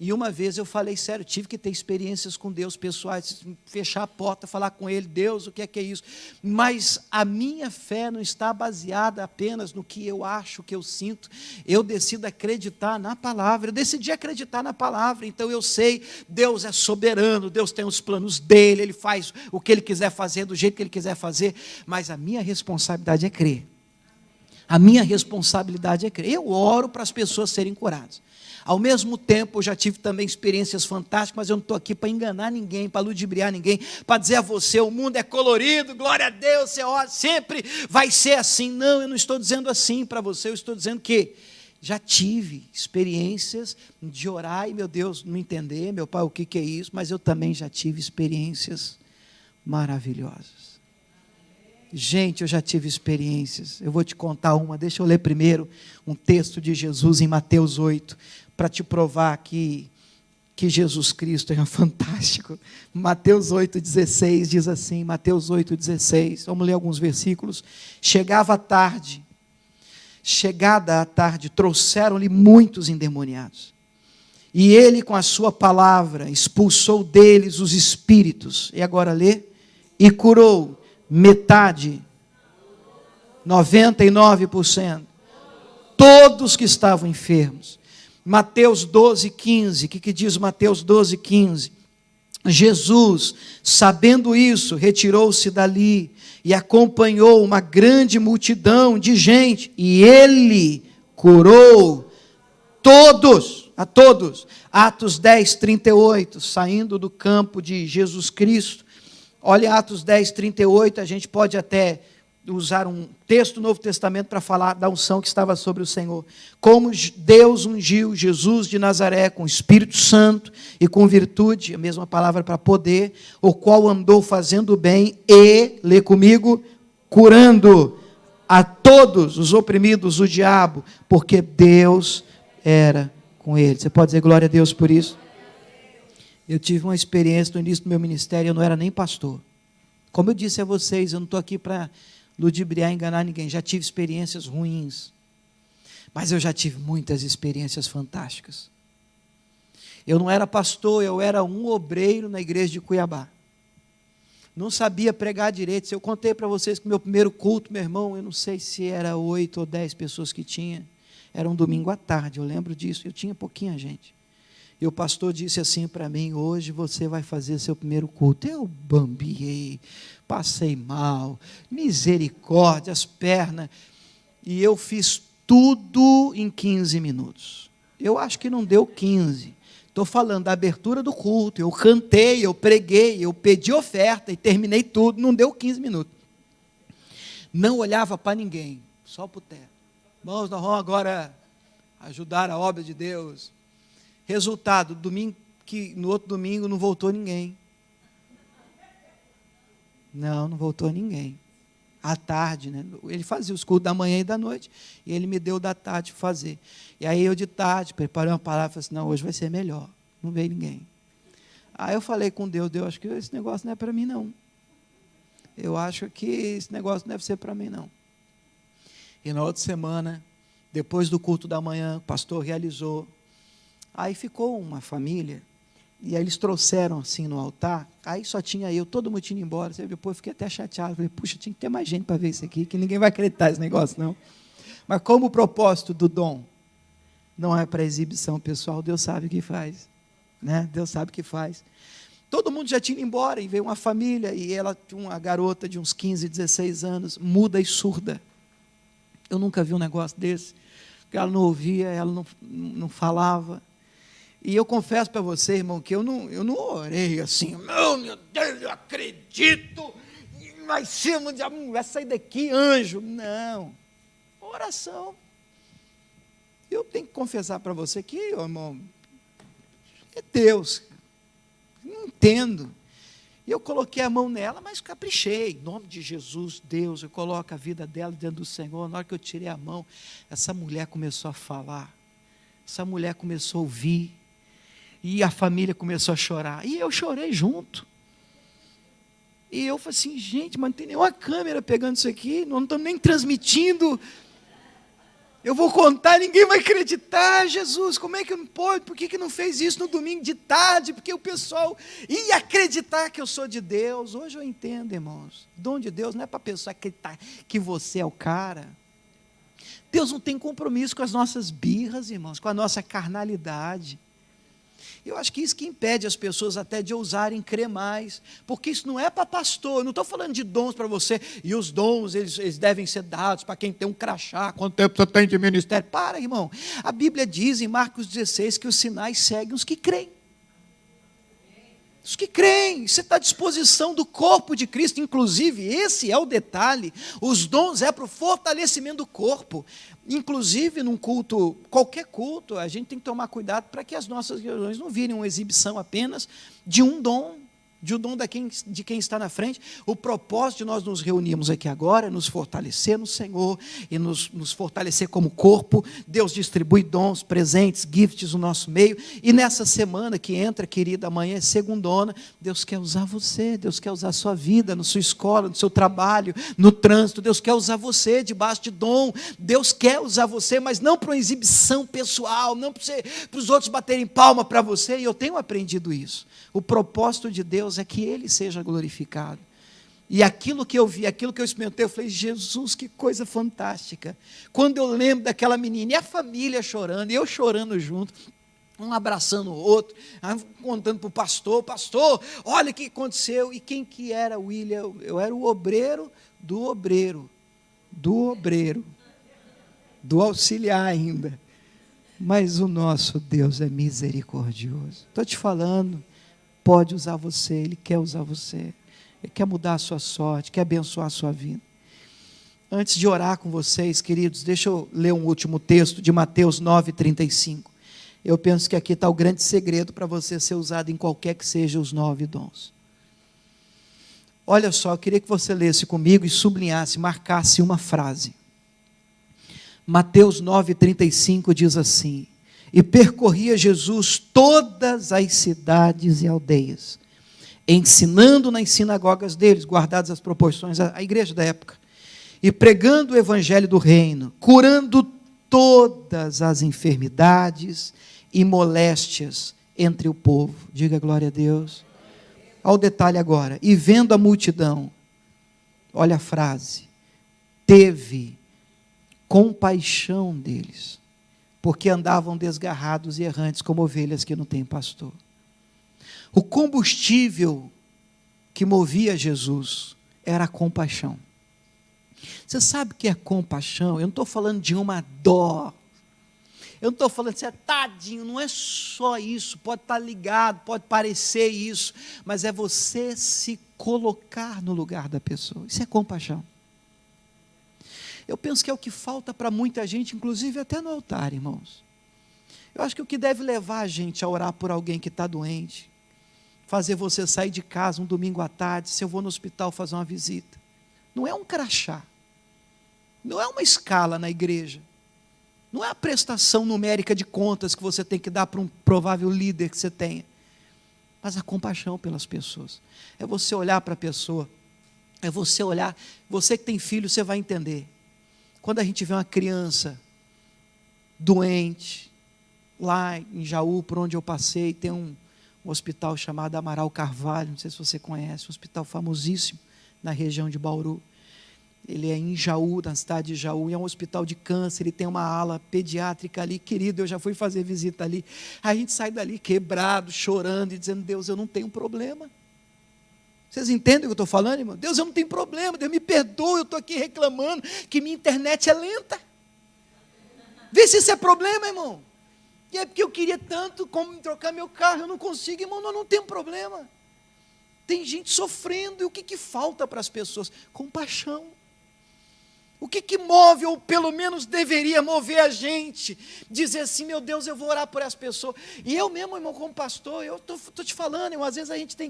E uma vez eu falei, sério, tive que ter experiências com Deus pessoais, fechar a porta, falar com Ele, Deus, o que é isso? Mas a minha fé não está baseada apenas no que eu acho, que eu sinto. Eu decido acreditar na palavra, eu decidi acreditar na palavra. Então eu sei, Deus é soberano, Deus tem os planos dEle, Ele faz o que Ele quiser fazer, do jeito que Ele quiser fazer, mas a minha responsabilidade é crer. A minha responsabilidade é crer. Eu oro para as pessoas serem curadas. Ao mesmo tempo, eu já tive também experiências fantásticas, mas eu não estou aqui para enganar ninguém, para ludibriar ninguém, para dizer a você, o mundo é colorido, glória a Deus, você ora, sempre vai ser assim. Não, eu não estou dizendo assim para você, eu estou dizendo que já tive experiências de orar e, meu Deus, não entender, meu pai, o que é isso, mas eu também já tive experiências maravilhosas. Gente, eu já tive experiências, eu vou te contar uma, deixa eu ler primeiro um texto de Jesus em Mateus 8, para te provar que Jesus Cristo é fantástico. Mateus 8,16 diz assim, Mateus 8,16, vamos ler alguns versículos. Chegada a tarde, trouxeram-lhe muitos endemoniados, e ele com a sua palavra expulsou deles os espíritos, e agora lê, e curou metade, 99%, todos que estavam enfermos. Mateus 12,15, o que diz Mateus 12,15? Jesus, sabendo isso, retirou-se dali e acompanhou uma grande multidão de gente, e ele curou a todos. Atos 10:38, saindo do campo de Jesus Cristo. Olha Atos 10:38, a gente pode até usar um texto do Novo Testamento para falar da unção que estava sobre o Senhor. Como Deus ungiu Jesus de Nazaré com o Espírito Santo e com virtude, a mesma palavra para poder, o qual andou fazendo bem e, lê comigo, curando a todos os oprimidos do diabo, porque Deus era com ele. Você pode dizer glória a Deus por isso? Eu tive uma experiência no início do meu ministério, eu não era nem pastor. Como eu disse a vocês, eu não estou aqui para ludibriar, enganar ninguém. Já tive experiências ruins, mas eu já tive muitas experiências fantásticas. Eu não era pastor, eu era um obreiro na igreja de Cuiabá. Não sabia pregar direito. Se eu contei para vocês que meu primeiro culto, meu irmão, eu não sei se era 8 ou 10 pessoas que tinha. Era um domingo à tarde, eu lembro disso, eu tinha pouquinha gente. E o pastor disse assim para mim: hoje você vai fazer seu primeiro culto. Eu bambiei, passei mal, misericórdia, as pernas. E eu fiz tudo em 15 minutos. Eu acho que não deu 15. Estou falando da abertura do culto, eu cantei, eu preguei, eu pedi oferta e terminei tudo, não deu 15 minutos. Não olhava para ninguém, só para o teto. Irmãos, nós vamos agora ajudar a obra de Deus. Resultado, no outro domingo não voltou ninguém. Não voltou ninguém. À tarde, né? Ele fazia os cultos da manhã e da noite, e ele me deu da tarde para fazer. E aí eu de tarde preparei uma palavra e falei assim: não, hoje vai ser melhor. Não veio ninguém. Aí eu falei com Deus: Deus, acho que esse negócio não é para mim, não. Eu acho que esse negócio não deve ser para mim, não. E na outra semana, depois do culto da manhã, o pastor realizou. Aí ficou uma família, e aí eles trouxeram assim no altar, aí só tinha eu, todo mundo tinha ido embora. Depois eu fiquei até chateado, falei: puxa, tinha que ter mais gente para ver isso aqui, que ninguém vai acreditar nesse negócio, não. Mas como o propósito do dom não é para exibição pessoal, Deus sabe o que faz, né? Deus sabe o que faz. Todo mundo já tinha ido embora, e veio uma família, e ela, uma garota de uns 15, 16 anos, muda e surda. Eu nunca vi um negócio desse, porque ela não ouvia, ela não falava. E eu confesso para você, irmão, que eu não orei assim: meu Deus, eu acredito, vai sair daqui anjo. Não, oração. Eu tenho que confessar para você que, irmão, é Deus, não entendo. E eu coloquei a mão nela, mas caprichei, em nome de Jesus, Deus, eu coloco a vida dela dentro do Senhor. Na hora que eu tirei a mão, essa mulher começou a falar, essa mulher começou a ouvir, e a família começou a chorar, e eu chorei junto. E eu falei assim: gente, mas não tem nenhuma câmera pegando isso aqui, não estamos nem transmitindo. Eu vou contar, ninguém vai acreditar. Jesus, como é que não pode? Por que não fez isso no domingo de tarde? Porque o pessoal ia acreditar que eu sou de Deus. Hoje eu entendo, irmãos, dom de Deus não é para a pessoa acreditar que você é o cara. Deus não tem compromisso com as nossas birras, irmãos, com a nossa carnalidade. Eu acho que isso que impede as pessoas até de ousarem crer mais, porque isso não é para pastor. Eu não estou falando de dons para você, e os dons eles devem ser dados para quem tem um crachá. Quanto tempo você tem de ministério? Para, irmão, a Bíblia diz em Marcos 16 que os sinais seguem os que creem. Os que creem, você está à disposição do corpo de Cristo. Inclusive, esse é o detalhe, os dons é para o fortalecimento do corpo. Inclusive, num culto, qualquer culto, a gente tem que tomar cuidado para que as nossas reuniões não virem uma exibição apenas de um dom de quem está na frente. O propósito de nós nos reunirmos aqui agora é nos fortalecer no Senhor e nos fortalecer como corpo. Deus distribui dons, presentes, gifts no nosso meio, e nessa semana que entra, querida, amanhã é segundona, Deus quer usar você, Deus quer usar a sua vida, na sua escola, no seu trabalho, no trânsito. Deus quer usar você debaixo de dom. Deus quer usar você, mas não para uma exibição pessoal, não para os outros baterem palma para você, e eu tenho aprendido isso. O propósito de Deus é que Ele seja glorificado. E aquilo que eu vi, aquilo que eu experimentei, eu falei: Jesus, que coisa fantástica. Quando eu lembro daquela menina, e a família chorando, e eu chorando junto, um abraçando o outro, contando para o pastor: pastor, olha o que aconteceu. E quem que era William? Eu era o obreiro, do auxiliar ainda. Mas o nosso Deus é misericordioso. Estou te falando, pode usar você, Ele quer usar você, Ele quer mudar a sua sorte, quer abençoar a sua vida. Antes de orar com vocês, queridos, deixa eu ler um último texto de Mateus 9:35. Eu penso que aqui está o grande segredo para você ser usado em qualquer que seja os 9 dons. Olha só, eu queria que você lesse comigo e sublinhasse, marcasse uma frase. Mateus 9:35 diz assim: e percorria Jesus todas as cidades e aldeias, ensinando nas sinagogas deles, guardadas as proporções, a igreja da época, e pregando o evangelho do reino, curando todas as enfermidades e moléstias entre o povo. Diga glória a Deus. Olha o detalhe agora: e vendo a multidão, olha a frase, teve compaixão deles. porque andavam desgarrados e errantes como ovelhas que não têm pastor. O combustível que movia Jesus era a compaixão. Você sabe o que é compaixão? Eu não estou falando de uma dó. Eu não estou falando de você tadinho, não é só isso, pode estar ligado, pode parecer isso, mas é você se colocar no lugar da pessoa. Isso é compaixão. Eu penso que é o que falta para muita gente, inclusive até no altar, irmãos. Eu acho que o que deve levar a gente a orar por alguém que está doente, fazer você sair de casa um domingo à tarde, se eu vou no hospital fazer uma visita, não é um crachá, não é uma escala na igreja, não é a prestação numérica de contas que você tem que dar para um provável líder que você tenha, mas a compaixão pelas pessoas. É você olhar para a pessoa, é você olhar, você que tem filho, você vai entender. Quando a gente vê uma criança doente, lá em Jaú, por onde eu passei, tem um hospital chamado Amaral Carvalho, não sei se você conhece, um hospital famosíssimo na região de Bauru. Ele é em Jaú, na cidade de Jaú, e é um hospital de câncer, ele tem uma ala pediátrica ali, querido, eu já fui fazer visita ali, a gente sai dali quebrado, chorando e dizendo, Deus, eu não tenho problema. Vocês entendem o que eu estou falando, irmão? Deus, eu não tenho problema, Deus me perdoa, eu estou aqui reclamando que minha internet é lenta. Vê se isso é problema, irmão. E é porque eu queria tanto como trocar meu carro, eu não consigo, irmão, não tenho problema. Tem gente sofrendo, e o que falta para as pessoas? Compaixão. O que move, ou pelo menos deveria mover a gente, dizer assim, meu Deus, eu vou orar por essa pessoa. E eu mesmo, irmão, como pastor, eu estou te falando, irmão, às vezes a gente tem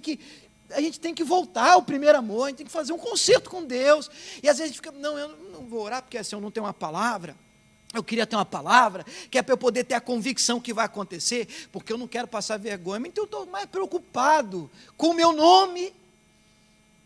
que voltar ao primeiro amor, a gente tem que fazer um concerto com Deus, e às vezes a gente fica, não, eu não vou orar, porque assim, eu não tenho uma palavra, eu queria ter uma palavra, que é para eu poder ter a convicção que vai acontecer, porque eu não quero passar vergonha, então eu estou mais preocupado com o meu nome,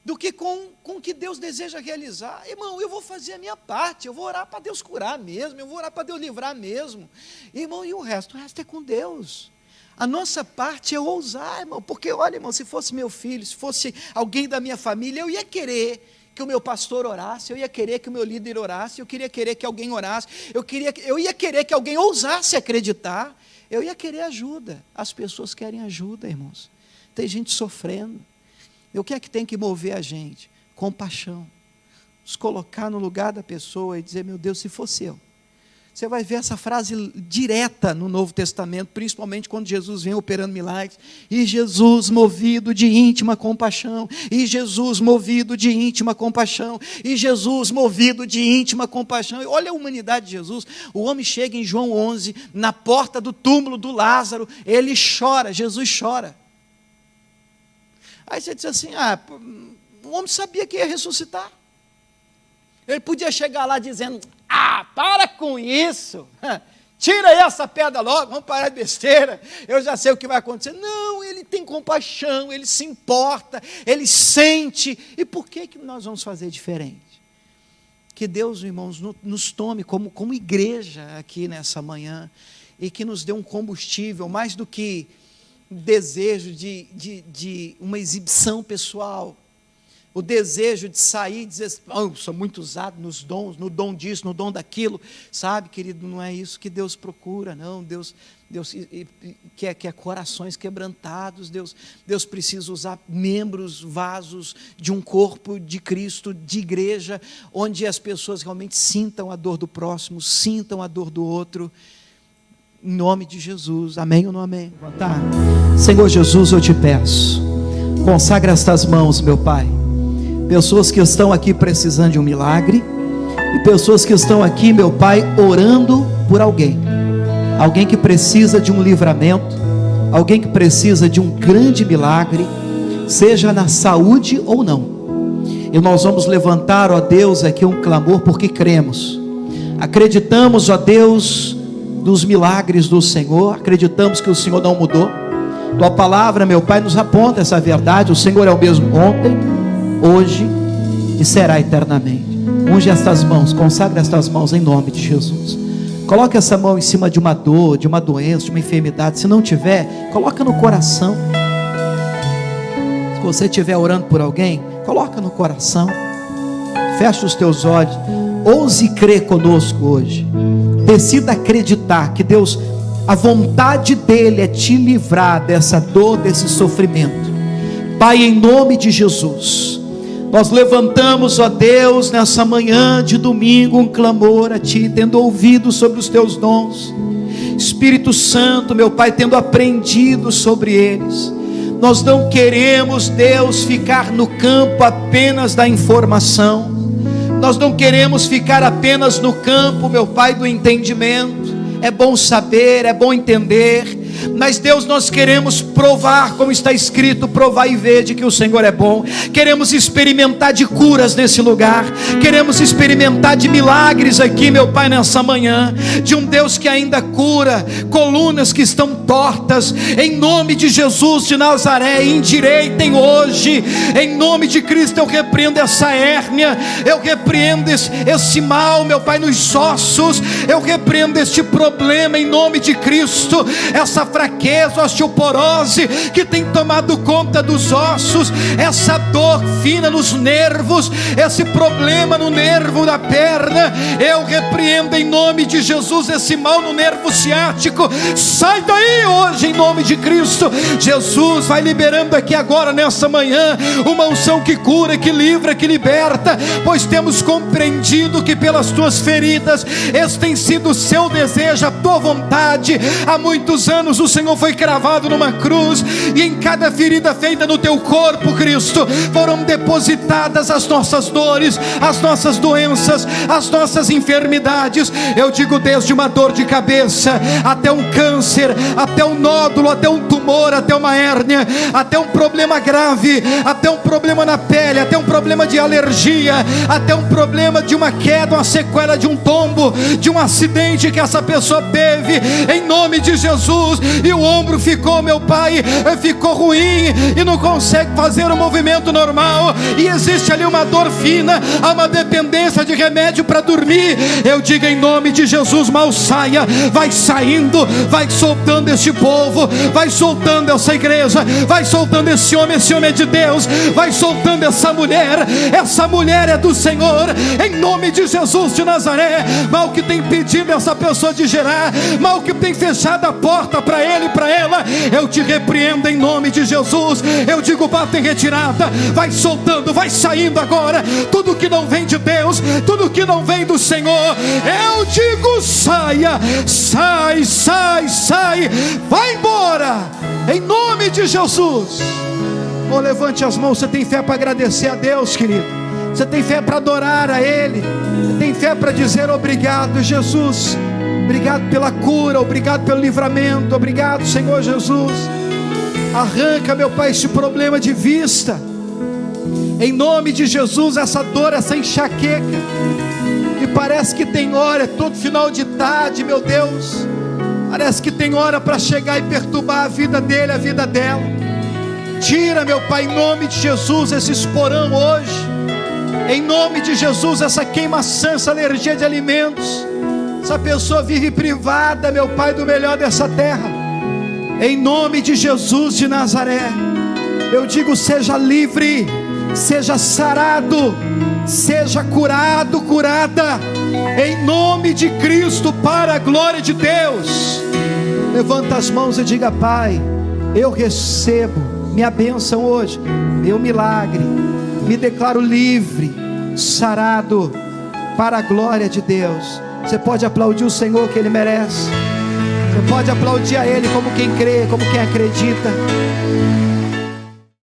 do que com o que Deus deseja realizar. Irmão, eu vou fazer a minha parte, eu vou orar para Deus curar mesmo, eu vou orar para Deus livrar mesmo, irmão, e o resto é com Deus. A nossa parte é ousar, irmão, porque olha, irmão, se fosse meu filho, se fosse alguém da minha família, eu ia querer que o meu pastor orasse, eu ia querer que o meu líder orasse, eu queria querer que alguém orasse, eu ia querer que alguém ousasse acreditar, eu ia querer ajuda. As pessoas querem ajuda, irmãos. Tem gente sofrendo. E o que é que tem que mover a gente? Compaixão. Nos colocar no lugar da pessoa e dizer, meu Deus, se fosse eu. Você vai ver essa frase direta no Novo Testamento, principalmente quando Jesus vem operando milagres. E Jesus movido de íntima compaixão. E Jesus movido de íntima compaixão. E Jesus movido de íntima compaixão. E olha a humanidade de Jesus. O homem chega em João 11, na porta do túmulo do Lázaro. Ele chora, Jesus chora. Aí você diz assim, o homem sabia que ia ressuscitar. Ele podia chegar lá dizendo, para com isso, tira aí essa pedra logo, vamos parar de besteira, eu já sei o que vai acontecer. Não, ele tem compaixão, ele se importa, ele sente. E por que nós vamos fazer diferente? Que Deus, irmãos, nos tome como igreja aqui nessa manhã, e que nos dê um combustível, mais do que desejo de uma exibição pessoal, o desejo de sair e dizer, eu sou muito usado nos dons, no dom disso, no dom daquilo, sabe, querido, não é isso que Deus procura, não. Deus quer corações quebrantados. Deus precisa usar membros, vasos de um corpo de Cristo, de igreja, onde as pessoas realmente sintam a dor do próximo, sintam a dor do outro, em nome de Jesus. Amém ou não amém? Tá. Senhor Jesus, eu te peço, consagra estas mãos, meu Pai, pessoas que estão aqui precisando de um milagre, e pessoas que estão aqui, meu Pai, orando por alguém que precisa de um livramento, alguém que precisa de um grande milagre, seja na saúde ou não. E nós vamos levantar, ó Deus, aqui um clamor, porque cremos, acreditamos, ó Deus, dos milagres do Senhor, acreditamos que o Senhor não mudou. Tua palavra, meu Pai, nos aponta essa verdade. O Senhor é o mesmo ontem, hoje e será eternamente. Unge estas mãos, consagra estas mãos em nome de Jesus. Coloque essa mão em cima de uma dor, de uma doença, de uma enfermidade. Se não tiver, coloca no coração. Se você estiver orando por alguém, coloca no coração. Fecha os teus olhos. Ouse crer conosco hoje. decida acreditar que Deus, a vontade dEle é te livrar dessa dor, desse sofrimento. Pai, em nome de Jesus, nós levantamos, ó Deus, nessa manhã de domingo, um clamor a Ti, tendo ouvido sobre os Teus dons. Espírito Santo, meu Pai, tendo aprendido sobre eles. Nós não queremos, Deus, ficar no campo apenas da informação. Nós não queremos ficar apenas no campo, meu Pai, do entendimento. É bom saber, é bom entender, mas Deus, nós queremos provar, como está escrito, provar e ver de que o Senhor é bom. Queremos experimentar de curas nesse lugar, queremos experimentar de milagres aqui, meu Pai, nessa manhã, de um Deus que ainda cura colunas que estão tortas, em nome de Jesus de Nazaré. Endireitem hoje, em nome de Cristo. Eu repreendo essa hérnia, eu repreendo esse mal, meu Pai, nos ossos, eu repreendo este problema em nome de Cristo, essa fraqueza, osteoporose que tem tomado conta dos ossos, essa dor fina nos nervos, esse problema no nervo da perna, eu repreendo em nome de Jesus esse mal no nervo ciático. Sai daí hoje em nome de Cristo. Jesus vai liberando aqui agora nessa manhã uma unção que cura, que livra, que liberta, pois temos compreendido que pelas tuas feridas esse tem sido o seu desejo, a tua vontade. Há muitos anos o Senhor foi cravado numa cruz, e em cada ferida feita no teu corpo, Cristo, foram depositadas as nossas dores, as nossas doenças, as nossas enfermidades. Eu digo, desde uma dor de cabeça, até um câncer, até um nódulo, até um tumor, até uma hérnia, até um problema grave, até um problema na pele, até um problema de alergia, até um problema de uma queda, uma sequela de um tombo, de um acidente que essa pessoa teve, em nome de Jesus, e o ombro ficou, meu Pai, ficou ruim e não consegue fazer o movimento normal, e existe ali uma dor fina, há uma dependência de remédio para dormir. Eu digo em nome de Jesus, mal saia, vai saindo, vai soltando este povo, vai soltando essa igreja, vai soltando esse homem é de Deus, vai soltando essa mulher é do Senhor, em nome de Jesus de Nazaré. Mal que tem pedido essa pessoa de gerar, mal que tem fechado a porta para ele e para ela, eu te repreendo em nome de Jesus. Eu digo, bata em retirada, vai soltando, vai saindo agora, tudo que não vem de Deus, tudo que não vem do Senhor, eu digo, saia, sai, sai, sai, vai embora, em nome de Jesus. Oh, levante as mãos. Você tem fé para agradecer a Deus, querido? Você tem fé para adorar a Ele? Você tem fé para dizer obrigado, Jesus? Obrigado pela cura, obrigado pelo livramento, obrigado, Senhor Jesus. Arranca, meu Pai, esse problema de vista, em nome de Jesus, essa dor, essa enxaqueca, e parece que tem hora, todo final de tarde, meu Deus, parece que tem hora para chegar e perturbar a vida dele, a vida dela. Tira, meu Pai, em nome de Jesus, esse esporão hoje, em nome de Jesus, essa queimação, essa alergia de alimentos. Essa pessoa vive privada, meu Pai, do melhor dessa terra, em nome de Jesus de Nazaré. Eu digo, seja livre, seja sarado, seja curado, curada, em nome de Cristo, para a glória de Deus. Levanta as mãos e diga, Pai, eu recebo minha bênção hoje, meu milagre, me declaro livre, sarado, para a glória de Deus. Você pode aplaudir o Senhor, que Ele merece. Você pode aplaudir a Ele como quem crê, como quem acredita.